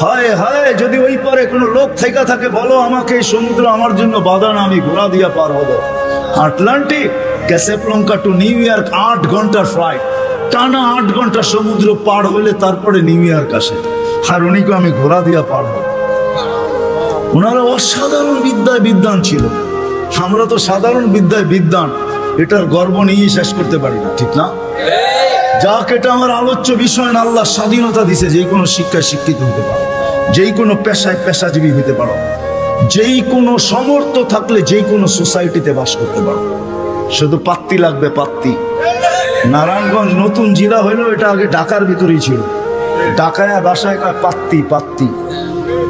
Speaker 1: হায় হায়, যদি ওই পারে কোনো লোক থেকে থাকে বলো আমাকে, এই সমুদ্র আমার জন্য বাধা না, আমি ঘোড়া দিয়া পার হবো। Atlantic, Casablanca two new York 8 ঘন্টার ফ্লাইট, টানা 8 ঘন্টা সমুদ্র পার হলে তারপরে নিউ ইয়র্ক আসে। আর উনিকে আমি ঘোড়া দিয়া পার হবো। ওনারা অসাধারণ বিদ্যায় বিদ্বান ছিল। আমরা তো সাধারণ বিদ্যায় বিদ্বান, এটার গর্ব নিয়ে শেষ করতে পারি না, ঠিক না? যাক, এটা আমার আলোচ্য বিষয় না। আল্লাহ স্বাধীনতা দিছে, যে কোনো শিক্ষায় শিক্ষিত হতে পারো, যেই কোনো পেশায় পেশাজীবী হতে পারো, যেই কোনো সমর্থ থাকলে যেই কোনো সোসাইটিতে বাস করতে পারো। শুধু পাত্তি লাগবে, পাত্তি। নারায়ণগঞ্জ নতুন জেলা হইলো, এটা আগে ঢাকার ভিতরেই ছিল। ঢাকায় বাসায় পাত্তি পাত্তি।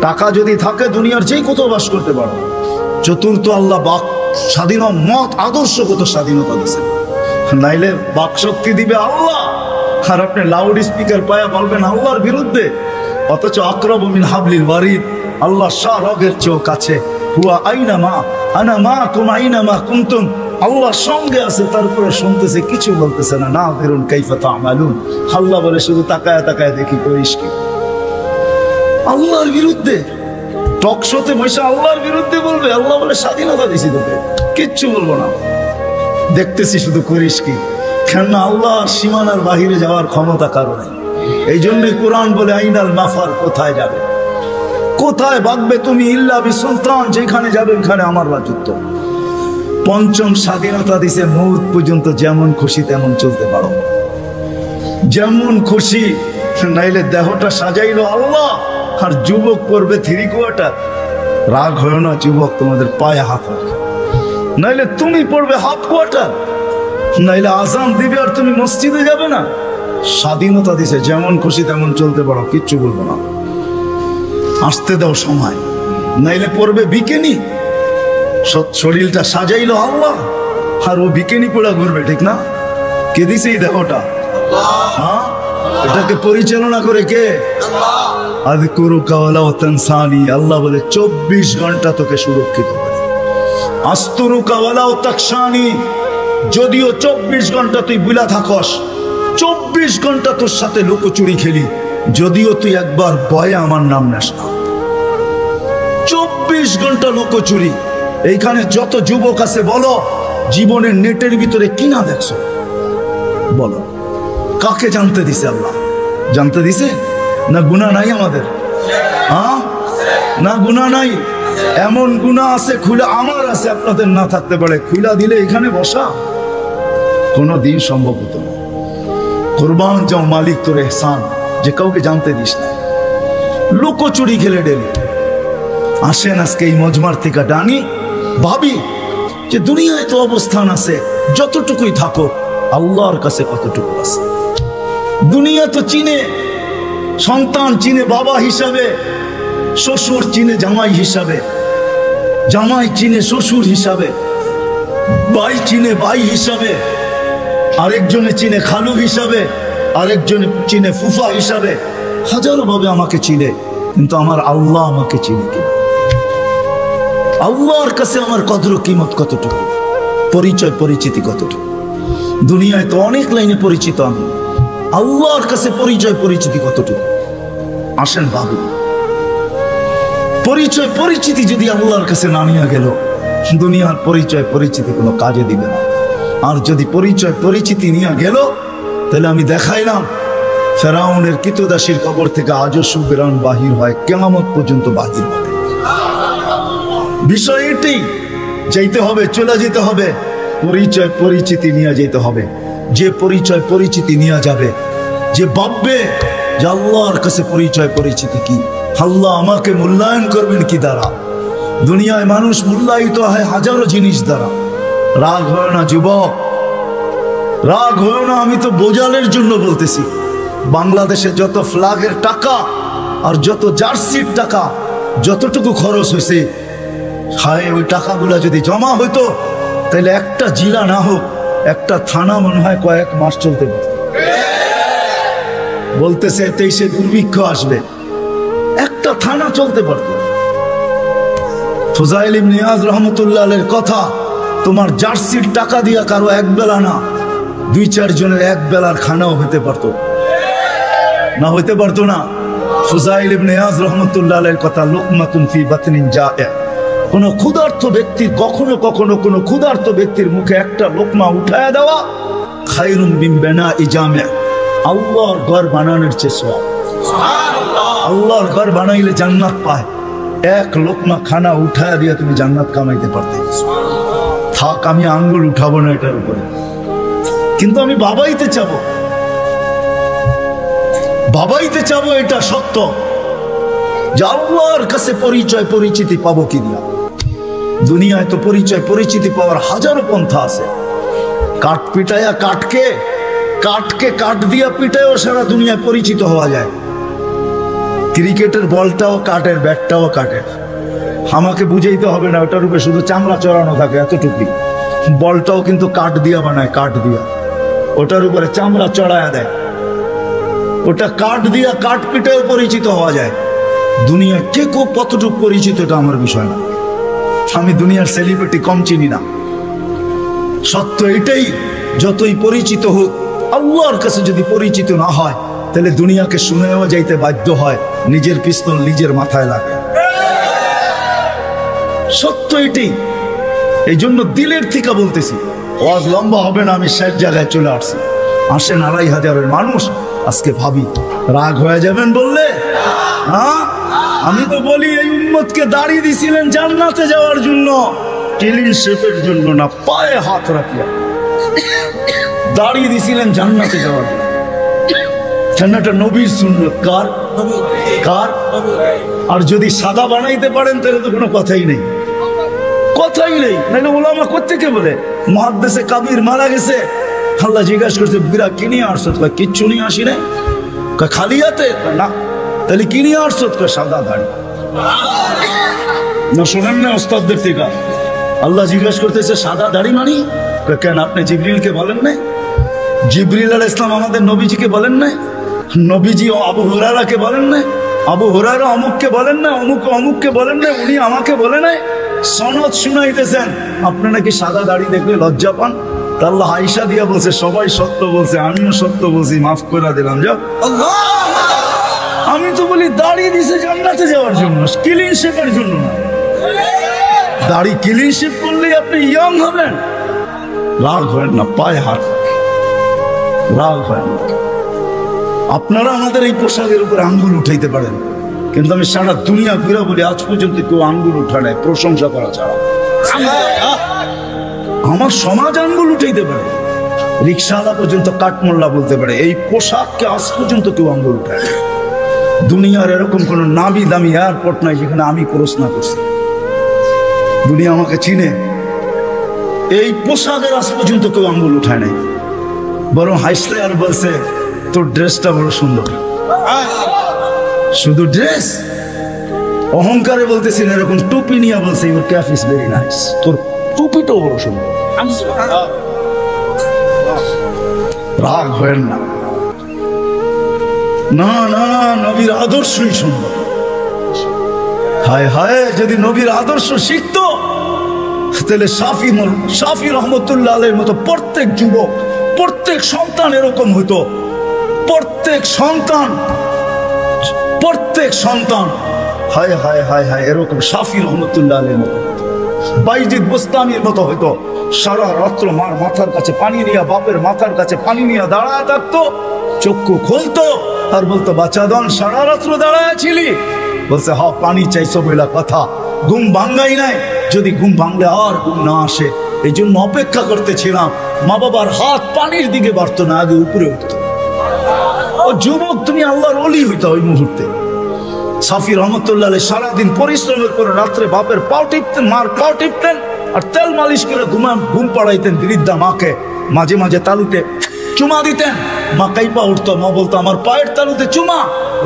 Speaker 1: টাকা যদি থাকে দুনিয়ার যেই কোথাও বাস করতে পারো। চতুর্থ, আল্লাহ বাক স্বাধীন মত আদর্শগত স্বাধীনতা দিছে, নাইলে বাক শক্তি দিবে আল্লাহ। আর আপনি লাউড স্পিকার পায়া বলবেন আল্লাহর বিরুদ্ধে, অথচ আকরাবু মিন হাবলিল ওয়ারিদ, আল্লাহ শাহরগের চেয়েও কাছে। হুয়া আইনামা আনা মাকুম আইনামা কুনতুম, আল্লাহ সঙ্গে আছে, তারপরে শুনতেছে, কিছু বলতেছে না। না বেরুন কাইফা তা'মালুন, আল্লাহ বলে শুধু তাকায় তাকায় দেখি করিস কি। আল্লাহর বিরুদ্ধে টক শোতে বসে আল্লাহর বিরুদ্ধে বলবে। আল্লাহ বলে স্বাধীনতা দিছি তোকে, কিচ্ছু বলবো না, দেখতেছি শুধু করিস কি। কেন আল্লাহ সীমানার বাহিরে যাওয়ার ক্ষমতা কারো নাই। এই জন্যই কোরআন বলে আইনাল মাফার, কোথায় যাবে, কোথায় ভাগবে তুমি, ইল্লা বিসুলতান, যেখানে যাবে ওখানে আমার রাজত্ব। পঞ্চম, স্বাধীনতা দিছে মৌত পর্যন্ত যেমন খুশি তেমন চলতে পারো, যেমন খুশি। নাইলে দেহটা সাজাইলো আল্লাহ, আর যুবক পড়বে 3 কোয়ার্টার। রাগ হয় না যুবক, তোমাদের পায়ে হাত রাখে। নাইলে তুমি পড়বে হাফ কোয়ার্টার, নাইলে আজান দিবে আর তুমি মসজিদে যাবে না। স্বাধীনতা দিছে, যেমন খুশি তেমন চলতে পারো, কিচ্ছু বলবো না, আসতে দাও সময়। নাইলে পড়বে বিকেনি। শরীরটা সাজাইলো আল্লাহ, আর ও বিকেনি পড়া ঘুরবে, ঠিক না? কে দিছে এই দেহটা? হ্যাঁ, এটাকে পরিচালনা করে কে? আযকুরুকা ওয়ালা তানসানি। আল্লাহ বলে 24 ঘন্টা তোকে সুরক্ষিত করে। আস্তুরুকা ওয়ালাউ তাকশানি, যদিও 24 ঘন্টা তুই বুলা থাকস, 24 ঘন্টা তোর সাথে লুকোচুরি খেলি, যদিও তুই একবার ভয়ে আমার নাম নেস না। 24 ঘন্টা লুকোচুরি। এইখানে যত যুবক আছে বলো, জীবনের নেটের ভিতরে কি না দেখছো? বলো, কাকে জানতে দিছে আল্লাহ? জানতে দিছে না? গুনাহ নাই আমাদের? হ্যাঁ না, গুনাহ নাই? এমন গুনাহ আছে খুলে, আমার আছে, আপনাদের না থাকতে পারে, খুলা দিলে এখানে বসা কোনদিন সম্ভব হতো না। কুরবান যাও মালিক তোর এহসান, যে কাউকে জানতে দিস না, লুকোচুরি খেলে ডেলি। আসেন আজকে এই মজমার থেকে ডানি, ভাবি যে দুনিয়ায় তো অবস্থান আছে, যতটুকুই থাকো আল্লাহর কাছে কতটুকু আছে। দুনিয়া তো চিনে, সন্তান চিনে বাবা হিসাবে, শ্বশুর চিনে জামাই হিসাবে, জামাই চিনে শ্বশুর হিসাবে, ভাই চিনে ভাই হিসাবে, আরেকজনে চিনে খালু হিসাবে, আরেকজনে চিনে ফুফা হিসাবে, হাজারো ভাবে আমাকে চিনে। কিন্তু আমার আল্লাহ আমাকে চিনে কিনা? আল্লাহর কাছে আমার কদর কিমত কতটুকু, পরিচয় পরিচিতি কতটুকু? দুনিয়ায় তো অনেক লাইনে পরিচিত আমি, আল্লাহর কাছে পরিচয় পরিচিতি কতটুকু? আসেন বাবু, পরিচয় পরিচিতি যদি আল্লাহর কাছে না নিয়ে গেল, দুনিয়ার পরিচয় পরিচিতি কোনো কাজে দিবে না। আর যদি পরিচয় পরিচিতি নিয়ে গেল, তাহলে আমি দেখাইলাম ফেরাউনের কিতদাসীর কবর থেকে আজও সুবেরান বাহির হয়, কিয়ামত পর্যন্ত বাহির হবে। বিষয় এটাই, যাইতে হবে, চলে যেতে হবে, পরিচয় পরিচিতি নিয়ে যেতে হবে। যে পরিচয় পরিচিতি নিয়ে যাবে, যে ভাববে যে আল্লাহর কাছে পরিচয় পরিচিতি কি, আল্লাহ আমাকে মূল্যায়ন করবেন কি দ্বারা? দুনিয়ায় মানুষ মূল্যায়িত হয় হাজারো জিনিস দ্বারা। রাগ হয় না যুবক, রাগ হয় না, আমি তো বোঝানোর জন্য বলতেছি। বাংলাদেশে যত ফ্ল্যাগের টাকা আর যত জার্সির টাকা যতটুকু খরচ হয়েছে, হায় ওই টাকাগুলা যদি জমা হইতো, তাহলে একটা জেলা না হোক, একটা থানা মনে হয় কয়েক মাস চলতে পারত। বলতেছে 23-এ দুর্ভিক্ষ আসবে, একটা থানা চলতে পারত। ফুজাইল ইবনে ইয়াজ রহমতুল্লাহ আলাইহির কথা, তোমার জার্সির টাকা দিয়া কারো এক বেলা না, 2-4 জনের এক বেলার খানাও হতে পারত না? হইতে পারতো না? ফুজাইল ইবনে ইয়াজ রহমতুল্লাহ আলাইহির কথা, লুকমাতুন ফি বাতনিন জায়ে, কোন ক্ষুধার্ত ব্যক্তির কখনো কখনো কোন ক্ষুধার্ত ব্যক্তির মুখে একটা লোকমা উঠায়া দেওয়া খায়রুম মিন বিনাই জামি', আল্লাহর ঘর বানানোর চেয়ে সওয়াব। আল্লাহর ঘর বানাইলে জান্নাত পায়, এক লোকমা খানা উঠায়া দিয়ে তুমি জান্নাত কামাইতে পারতে। থাক, আমি আঙ্গুল উঠাবো না এটার উপরে, কিন্তু আমি বাবাইতে চাবো, বাবাইতে চাবো। এটা সত্য যে আল্লাহর কাছে পরিচয় পরিচিতি পাবো কি দিয়া? দুনিয়ায় তো পরিচয় পরিচিতি পাওয়ার হাজারো পন্থা আছে। কাঠ পিটাইয়া কাঠকে, কাঠকে কাঠ দিয়া পিটাইও সারা দুনিয়ায় পরিচিত হওয়া যায়। ক্রিকেটের বলটাও কাঠের, ব্যাটটাও কাঠের। আমাকে বুঝাইতে হবে না, ওটার উপরে শুধু চামড়া চড়ানো থাকে এতটুকুই। বলটাও কিন্তু কাঠ দিয়া বানায়, কাঠ দিয়া, ওটার উপরে চামড়া চড়ায়া দেয়। ওটা কাঠ দিয়া কাঠ পিটাইও পরিচিত হওয়া যায়। দুনিয়া কে কতটুকু পরিচিত এটা আমার বিষয় না। আমি দুনিয়ার সেলিব্রিটি কম চিনি না। সত্য এটাই, যতই পরিচিত হোক, আল্লাহর কাছে যদি পরিচিত না হয়, তাহলে দুনিয়াকে শুনেও যাইতে বাধ্য হয়, নিজের পিস্তল নিজের মাথায় লাগে। সত্য এটাই। এই জন্য দিলের থেকে বলতেছি, ওয়াজ লম্বা হবে না, আমি শেষ জায়গায় চলে আসছি। আসেন 2,500 মানুষ, আজকে ভাবি রাগ হয়ে যাবেন বললে? হ্যাঁ, আমি তো বলি এই উম্মতকে দাঁড়িয়ে দিছিলেন জান্নাতে যাওয়ার জন্য, ক্লিন শেপের জন্য না। পায়ে হাত রাখিয়া দাঁড়িয়ে দিছিলেন জান্নাতে যাওয়ার জন্য। জান্নাতটা নবীর সুন্নাত। কার? কার? আর যদি সাদা বানাইতে পারেন তাহলে তো কোনো কথাই নেই, কথাই নেই। নাহলে ওলামা কোত্থেকে বলে মুহাদ্দিসে কাবীর মারা গেছে, আল্লাহ জিজ্ঞাসা করছে বুড়া কি নিয়ে আসছো? কিচ্ছু নিয়ে আসি নাই। খালি হাতে? না। তাহলে কি নিয়ে আসছো? সাদা দাড়ি। না শোনেন না ওস্তাদদের থেকে? আল্লাহ জিজ্ঞাসা করতেছে সাদা দাড়ি মানি কেন? আপনি জিবরিলকে বলেন নাই? জিবরিল আলাইহিস সালাম আমাদের নবীজিকে বলেন নাই? নবীজি আবু হুরায়রাকে বলেন নাই? আবু হুরায়রা অমুককে বলেন না, অমুক অমুককে বলেন না, উনি আমাকে বলে নাই? সনদ শুনাইতেছেন, আপনি নাকি সাদা দাড়ি দেখলে লজ্জা পান। আল্লাহ আয়েশা দিয়া বলছে সবাই সত্য বলছে, আমিও সত্য বলছি, মাফ করে দিলাম। যাও, আমি তো বলি দাড়ি দিছে জান্নাতে যাওয়ার জন্য, ক্লিন শেপের জন্য না। দাড়ি ক্লিন শেপ করলে আপনি ইয়ং হবেন। রাগ হয় না, পায়ে হাত, রাগ হয় না। আপনারা আমাদের এই পোশাকের উপরে আঙ্গুল উঠাইতে পারেন, কিন্তু আমি সারা দুনিয়া ঘুরে বলি আজ পর্যন্ত কেউ আঙ্গুল উঠা নাই প্রশংসা করা ছাড়া। আমার সমাজ আঙ্গুল উঠাইতে পারে, রিক্সাওয়ালা পর্যন্ত কাঠমোল্লা বলতে পারে, এই পোশাককে আজ পর্যন্ত কেউ আঙ্গুল উঠায়। দুনিয়ার এরকম কোন নামি দামি এয়ারপোর্ট নাই যেখানে আমি ক্রস না করছি। দুনিয়া আমাকে চিনে। এই পোশাকের আজ পর্যন্ত কেউ আঙ্গুল উঠায় নাই, বরং হাসলে আর বলছে তোর ড্রেসটা বড় সুন্দর। শুধু ড্রেস, অহংকারে বলতেছি না, এরকম টুপি নিয়ে বলছে your cap is very nice, তোর টুপিটাও বড় সুন্দর। রাগ হয় না, না না, নবীর আদর্শই সুন্দর। হায় হায়, যদি নবীর আদর্শ শিখতো তাহলে শাফি রহমতুল্লাহ আলাইহির মতো প্রত্যেক যুবক, প্রত্যেক সন্তান এরকম হইতো। প্রত্যেক সন্তান হায় হায় হায় হায় এরকম শাফি রহমতুল্লাহ আলাইহির মতো, বাইজিদ বুস্তামির মতো হইতো। সারা রাত্র মার মাথার কাছে পানি নিয়ে, বাপের মাথার কাছে পানি নিয়ে দাঁড়ায় থাকতো। চক্ষু খুলতো আর বলতো বাচ্চাদন সারা রাত্র দাঁড়ায় ছিলি? বলছে হ, পানি চাইছো বইলা কথা, ঘুম ভাঙ্গাই নাই। যদি ঘুম ভাঙলে আর ঘুম না আসে, এই জন্য অপেক্ষা করতেছিলাম। মা বাবার হাত পানির দিকে বাড়তো না, আগে উপরে উঠতো। ও যুবক, তুমি আল্লাহর ওলি হইতো ওই মুহূর্তে। শাফি রহমতুল্লাহ আলাইহি সারাদিন পরিশ্রমের পরে রাত্রে বাপের পাও টিপতেন, মার পাও টিপতেন, আর তেল মালিশ করে ঘুম পাড়াইতেন বৃদ্ধা মাকে। মাঝে মাঝে তালুতে চুমা দিতেন, মা কাইপা উঠতো। মা বলতো আমার পায়ের তালুতে চুমা।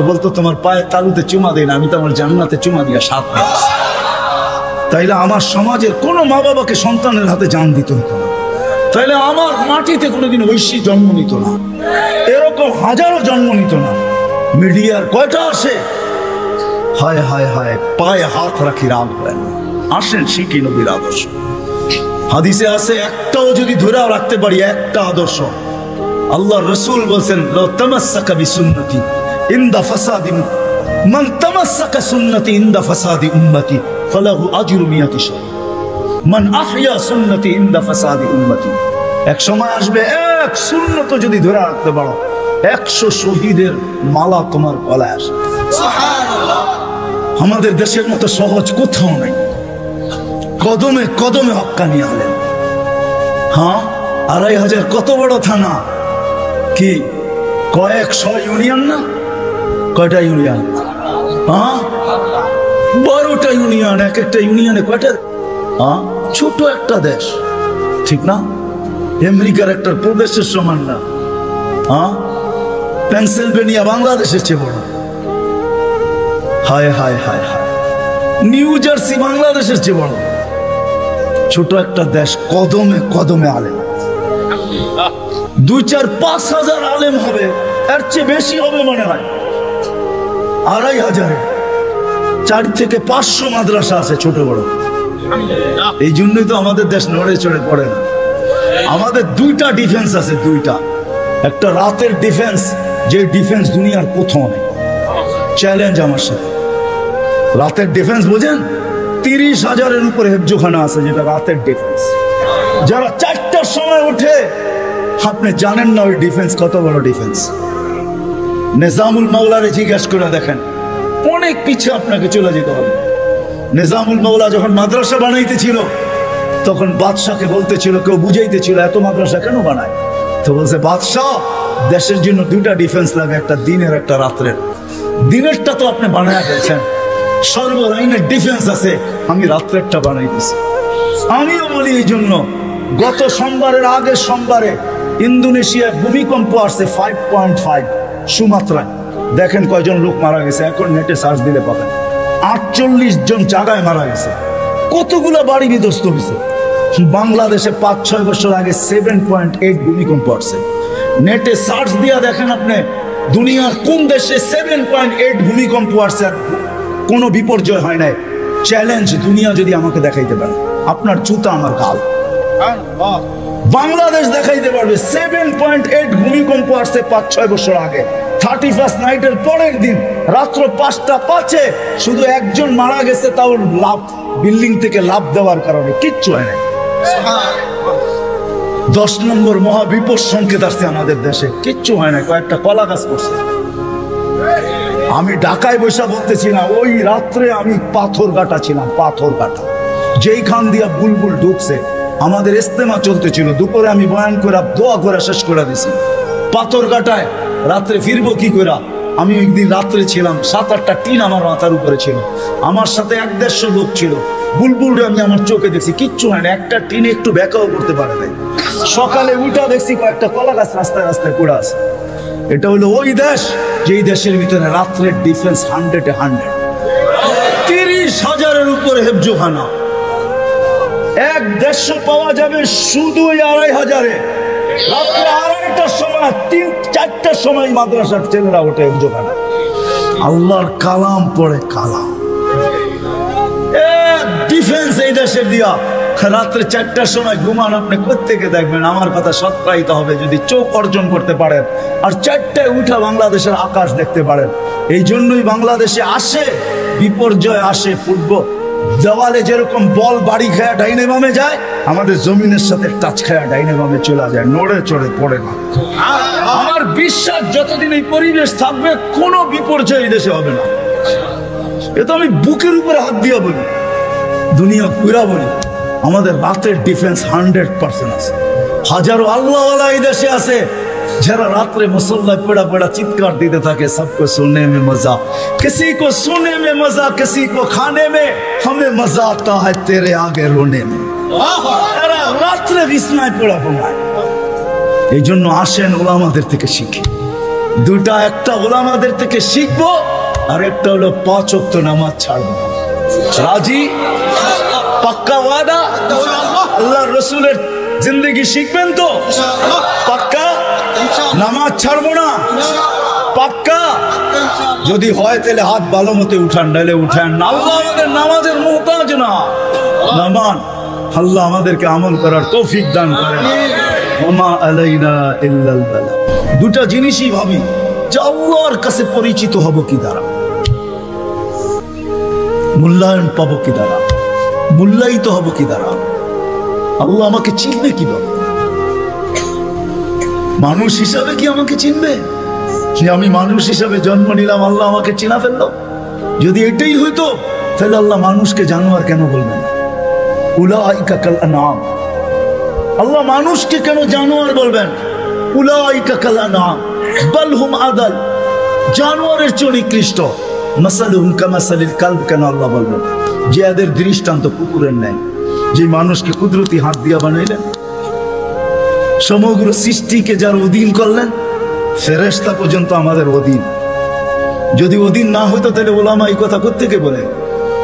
Speaker 1: বলতো তোমার পায়ের তালুতে চুমা দেয় না, আমি তো আমার জান্নাতে চুমা দিয়া সাথ পেয়েছি। তাইলে আমার সমাজের কোনো মা বাবাকে সন্তানের হাতে জান দিত হতো না। তাইলে আমার মাটিতে কোনোদিন ঐশী জন্ম নিত না, এরকম হাজারো জন্ম নিত না। মিডিয়ার কয়টা আসে, হায় হায় হায়, পায়ে হাত রাখি রাগ হয় না। আসেন শিখি নবীর আদর্শ। হাদিসে আছে একটাও যদি ধরেও রাখতে পারি, একটা আদর্শ, আল্লাহ রসুল বলছেন তামাসসাকা বিসুন্নতি ইনদা ফাসাদি মান তামাসসাকা সুন্নতি ইনদা ফাসাদি উম্মতি ফালাহু আজরু মিয়াতি শাহীদ মান আহইয়া সুন্নতি ইনদা ফাসাদি উম্মতি। এক সময় আসবে, এক সুন্নত যদি ধরে রাখতে পারো, 100 শহীদের মালা তোমার গলায় আসবে। সুবহানাল্লাহ। আমাদের দেশের মতো সহজ কোথাও নাই। কদমে কদমে হক্কানি আলেম। হ্যাঁ, 2500 কত বড় থানা, কি কয়েকশো ইউনিয়ন না? কয়টা ইউনিয়ন? হ্যাঁ, 12টা ইউনিয়ন। এক একটা ইউনিয়নে কয়টা? হ্যাঁ, ছোট একটা দেশ, ঠিক না? আমেরিকার একটা প্রদেশের সমান না। হ্যাঁ, পেনসিলভেনিয়া বাংলাদেশের চেয়ে বড়। হায় হায় হায় হায়, নিউ জার্সি বাংলাদেশের চেয়ে বড়। ছোট একটা দেশ, কদমে কদমে আলেম। 2-4-5 হাজার আলেম হবে, এর চেয়ে বেশি হবে মনে হয়। 2500-এ 4 থেকে 500 মাদ্রাসা আছে, ছোট বড়। এই জন্যই তো আমাদের দেশ নড়ে চড়ে পড়ে না। আমাদের 2টা ডিফেন্স আছে, 2টা। একটা রাতের ডিফেন্স, যে ডিফেন্স দুনিয়ার কোথাও নেই। চ্যালেঞ্জ আমার সাথে। রাতের ডিফেন্স বোঝেন? 30,000-এর উপরে হেফজোখানা আছে, যেটা রাতের ডিফেন্স। যারা 4টার সময় ওঠে, আপনি জানেন না ওই ডিফেন্স কত বড় ডিফেন্স। নিজামুল মাওলারে জিজ্ঞাসা করে দেখেন, অনেক পিছিয়ে আপনাকে চলে যেতে হবে। নিজামুল মাওলা যখন মাদ্রাসা বানাইতেছিল, তখন বাদশাকে বলতেছিল, কেউ বুঝাইতেছিল এত মাদ্রাসা কেন বানায়? তো বলছে, বাদশাহ, দেশের জন্য 2টা ডিফেন্স লাগে, একটা দিনের একটা রাত্রের। দিনেরটা তো আপনি বানায় ফেলছেন, সর্বলাইনের ডিফেন্স আছে, আমি রাত্রেরটা বানাইতেছি। আমিও বলি এই জন্য, গত সোমবারের আগের সোমবারে ইন্দোনেশিয়ায় ভূমিকম্প আসছে 5.5 সুমাত্রায়। দেখেন কয়জন লোক মারা গেছে, এখন নেটে সার্চ দিলে পাবেন। 48 জন জায়গায় মারা গেছে। কতগুলো বাড়ি বিধ্বস্ত হয়েছে। বাংলাদেশে 5-6 বছর আগে 7.8 ভূমিকম্প আসছে। নেটে সার্চ দিয়া দেখেন আপনি, দুনিয়ার কোন দেশে 7.8 ভূমিকম্প আসছে, কোনো বিপর্যয় হয় নাই। চ্যালেঞ্জ, দুনিয়া যদি আমাকে দেখাইতে পারে, আপনার জুতা আমার গাল। বাংলাদেশ দেখাইতে পারবে 7.8 ভূমিকম্প আসছে 5-6 বছর আগে, 31st নাইটের পরের দিন রাত্র 5:05 শুধু একজন মারা গেছে, তাও লাভ, বিল্ডিং থেকে লাভ দেওয়ার কারণে, কিচ্ছু হয় না। 10 নম্বর মহাবিপদ সংকেত আসছে আমাদের দেশে, কিচ্ছু হয় না, কয়েকটা কলা গাছ করছে। আমি ঢাকায় বসে বলতেছি না, ওই রাত্রে আমি পাথরঘাটা ছিলাম, পাথরঘাটা, যেইখান দিয়া বুলবুল ঢুকছে। আমাদের ইস্তেমা চলতেছিল, দুপুরে আমি বয়ান করে দোয়া করে শেষ করে দিছি। পাথরঘাটায় রাত্রে ফিরবো কি করে? আমি একদিন রাত্রে ছিলাম, 7-8টা টিন আমার মাথার উপরে ছিল, আমার সাথে 1-150 লোক ছিল। বুলবুলটা আমি আমার চোখে দেখছি, কিচ্ছু হয় না, একটা টিনে একটু ব্যাকাও করতে পারে নাই। সকালে উঠা দেখছি কয়েকটা কলা গাছ রাস্তায় রাস্তায় পড়ে আছে। এটা হলো ওই দেশ যেই দেশের ভিতরে রাত্রের ডিফেন্স 100-এ 100, 30,000-এর উপরে হেফজোখানা। এক 150 পাওয়া যাবে শুধু 2,500-এ। রাত্রে 2:30টার সময়, 3-4টার সময় মাদ্রাসার ছেলেরা ওঠে হেফজোখানা, আল্লাহর কালাম পড়ে, কালাম। ডিফেন্স এই দেশের দিয়া রাত্রে 4টার সময় ঘুমান, আপনি কোত্থেকে দেখবেন? আমার কথা সত্যায়িত হবে যদি চোখ অর্জন করতে পারেন আর 4টায় উঠা বাংলাদেশের আকাশ দেখতে পারেন। এই জন্যই বাংলাদেশে আসে বিপর্যয়, আসে ফুটবল, দেওয়ালে যেরকম বল বাড়ি খায়া ডাইনে বামে যায়, আমাদের জমিনের সাথে টাচ খায়া ডাইনে বামে চলে যায়, নড়ে চড়ে পড়ে না। আমার বিশ্বাস যতদিন এই পরিবেশ থাকবে কোনো বিপর্যয় এই দেশে হবে না। এ তো আমি বুকের উপরে হাত দিয়ে বলি, দুনিয়া পুরা বলি, আমাদের রাতের ডিফেন্স 100% আছে। হাজারো আল্লাহওয়ালা এই দেশে আছে যারা রাত্রে মুসল্লায় পড়া পড়া চিৎকার দিতে থাকে, সবকো সুননে মে মজা, কিসি কো সুননে মে মজা, কিসি কো খানে মে, হমে মজা আতা হ্যায় তেরে আগে রোনে মে। এরা রাত্রে বিছনায় পড়া ঘুমায়। এই জন্য আসেন ওলামাদের থেকে শিখি। দুটা, একটা ওলামাদের থেকে শিখবো, আর একটা হলো 5 ওয়াক্ত নামাজ ছাড়বো। রাজি? পাক্কা ওয়াদা? আল্লাহ রসুলের জিন্দগি শিখবেন তো? পাক্কা? নামাজ ছাড়বো না? পাক্কা? যদি হয় তাহলে হাত ভালো মতো উঠান, নাইলে উঠান না। আল্লাহ আমাদের নামাজের মুহতাজ না। নামান আল্লাহ আমাদেরকে আমল করার তৌফিক দান করেন। ওমা আলাইনা ইল্লাল বালাগ। দুটা জিনিসই ভাবি যে আল্লাহর কাছে পরিচিত হব কি দ্বারা, মূল্যায়ন পাবো কি দ্বারা, মূল্যায়িত হব কি দ্বারা, আল্লাহ আমাকে চিনবে কিভাবে? মানুষ হিসাবে কি আমাকে চিনবে? যে আমি মানুষ হিসাবে জন্ম নিলাম, আল্লাহ আমাকে চিনা ফেললো? যদি এটাই হইতো তাহলে আল্লাহ মানুষকে জানোয়ার কেন বলবেন? উলাইকা কাল আনআম। আল্লাহ মানুষকে কেন জানোয়ার বলবেন? উলাইকা কাল আনআম বাল হুম আদাল। জানোয়ারের চেয়ে নিকৃষ্ট। মাসালুহুম কামাসালিল কালব কেন আল্লাহ বলবেন? যে এদের দৃষ্টান্ত কুকুরের ন্যায়। যে মানুষকে কুদরতি হাত দিয়া বানাইলেন, সমগ্র সৃষ্টিকে যার অধীন করলেন, ফেরেশতা পর্যন্ত আমাদের অধীন। যদি অধীন না হইতো তাহলে ওলামা এই কথা কোত্থেকে বলে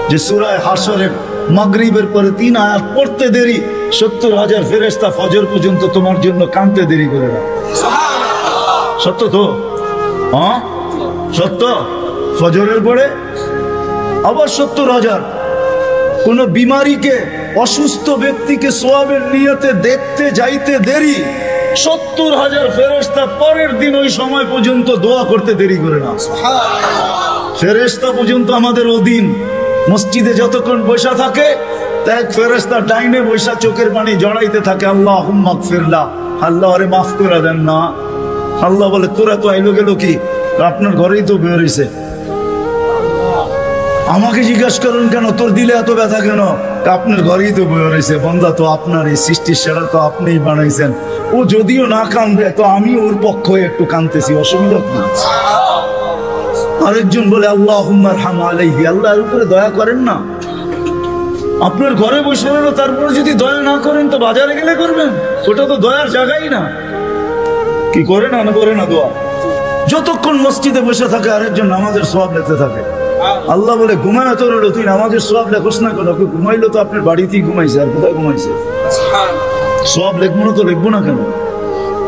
Speaker 1: যে সূরা হাশরের মাগরিবের পরে 3 আয়াত পড়তে দেরি, 70,000 ফেরেশতা ফজর পর্যন্ত তোমার জন্য কাঁদতে দেরি করে না। সত্য তো? হ্যাঁ সত্য। ফজরের পরে আবার 70,000। কোন বিমারীকে, অসুস্থ ব্যক্তিকে সোয়াবের নিয়তে দেখতে যাইতে দেরি, 70,000 ফেরেশতা পরের দিন ওই সময় পর্যন্ত দোয়া করতে দেরি করে না। ফেরেশতা পর্যন্ত আমাদের অধীন। মসজিদে যতক্ষণ বসা থাকে, এক ফেরেশতা ডাইনে বসা চোখের পানি জড়াইতে থাকে, আল্লাহুম্মা গফিরলা, আল্লাহ আরে মাফ করে দেন না। আল্লাহ বলে তোরা তো আইলো গেল কি, আপনার ঘরেই তো বেরিয়েছে। আমাকে জিজ্ঞাসা করুন কেন তোর দিলে এত ব্যথা কেন? আপনার ঘরেই তো বয়ে রয়েছে, বন্ধা তো আপনার, এই সৃষ্টির সেরা তো আপনিই বানাইছেন। ও যদিও না কান্দে তো আমি ওর পক্ষ হয়ে একটু কান্দতেছি, অসুবিধা না। আরেকজন বলে আল্লাহুম্মা আরহাম আলাইহি, আল্লাহর উপরে দয়া করেন না। আপনার ঘরে বসে রইল, তারপরে যদি দয়া না করেন তো বাজারে গেলে করবেন, ওটা তো দয়ার জায়গাই না। কি করে না করে না দোয়া? যতক্ষণ মসজিদে বসে থাকে আরেকজন নামাজের সওয়াব লিখতে থাকে। আল্লাহ বলে ঘুমায় তো রইল, তুই নামাজের সওয়াব লেখোস না কেন? ঘুমাইলো তো আপনার বাড়িতেই ঘুমাইছে, আর কোথায় ঘুমাইছে? সওয়াব লিখবো না তো লিখবো না কেন?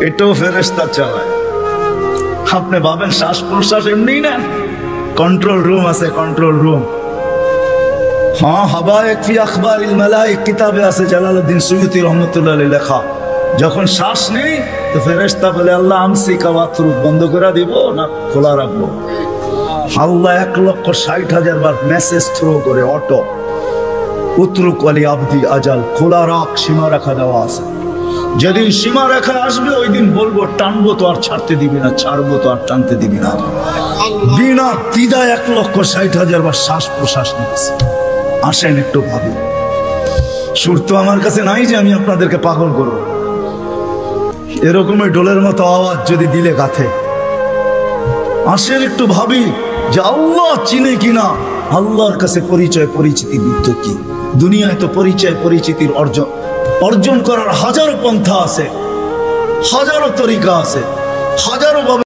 Speaker 1: এটাও ফেরেশতা চালায়। আপনি ভাবেন শ্বাস প্রশ্বাস এমনি না, কন্ট্রোল রুম আছে, কন্ট্রোল রুম। হ্যাঁ, হাবায়েক ফি আখবারিল মালায়েক কিতাবে আছে, জালালউদ্দিন সুয়ুতী রহমাতুল্লাহ আলাইহি লেখা। যখন শ্বাস নেই তো ফেরেশতা বলে আল্লাহ আমসিকা ওয়াতরুক, বন্ধ করে দিব না খোলা রাখবো? আল্লাহ 1,60,000 বার মেসেজ থ্রো করে, অটো উতরুক ওয়ালি আবদি আজাল, খোলা রাখ, সীমা রেখা দেওয়া আছে। যেদিন সীমা রেখা আসবে ওই দিন বলবো টানবো তো আর ছাড়তে দিবি না, ছাড়বো তো আর টানতে দিবি না। বিনা দ্বিধায় 1,60,000 বার শ্বাস প্রশ্বাস নিতেছে। আসেন একটু ভাবি, সুর তো আমার কাছে নাই যে আমি আপনাদেরকে পাগল করব। এরকমই ডোলের মতো আওয়াজ যদি দিলে গাথে। আসেন একটু ভাবি যে আল্লাহ চিনে কিনা, আল্লাহর কাছে পরিচয় পরিচিতি বিদ্য কি। দুনিয়ায় তো পরিচয় পরিচিতির অর্জন করার হাজারো পন্থা আছে, হাজারো তরিকা আছে, হাজারো ভাবে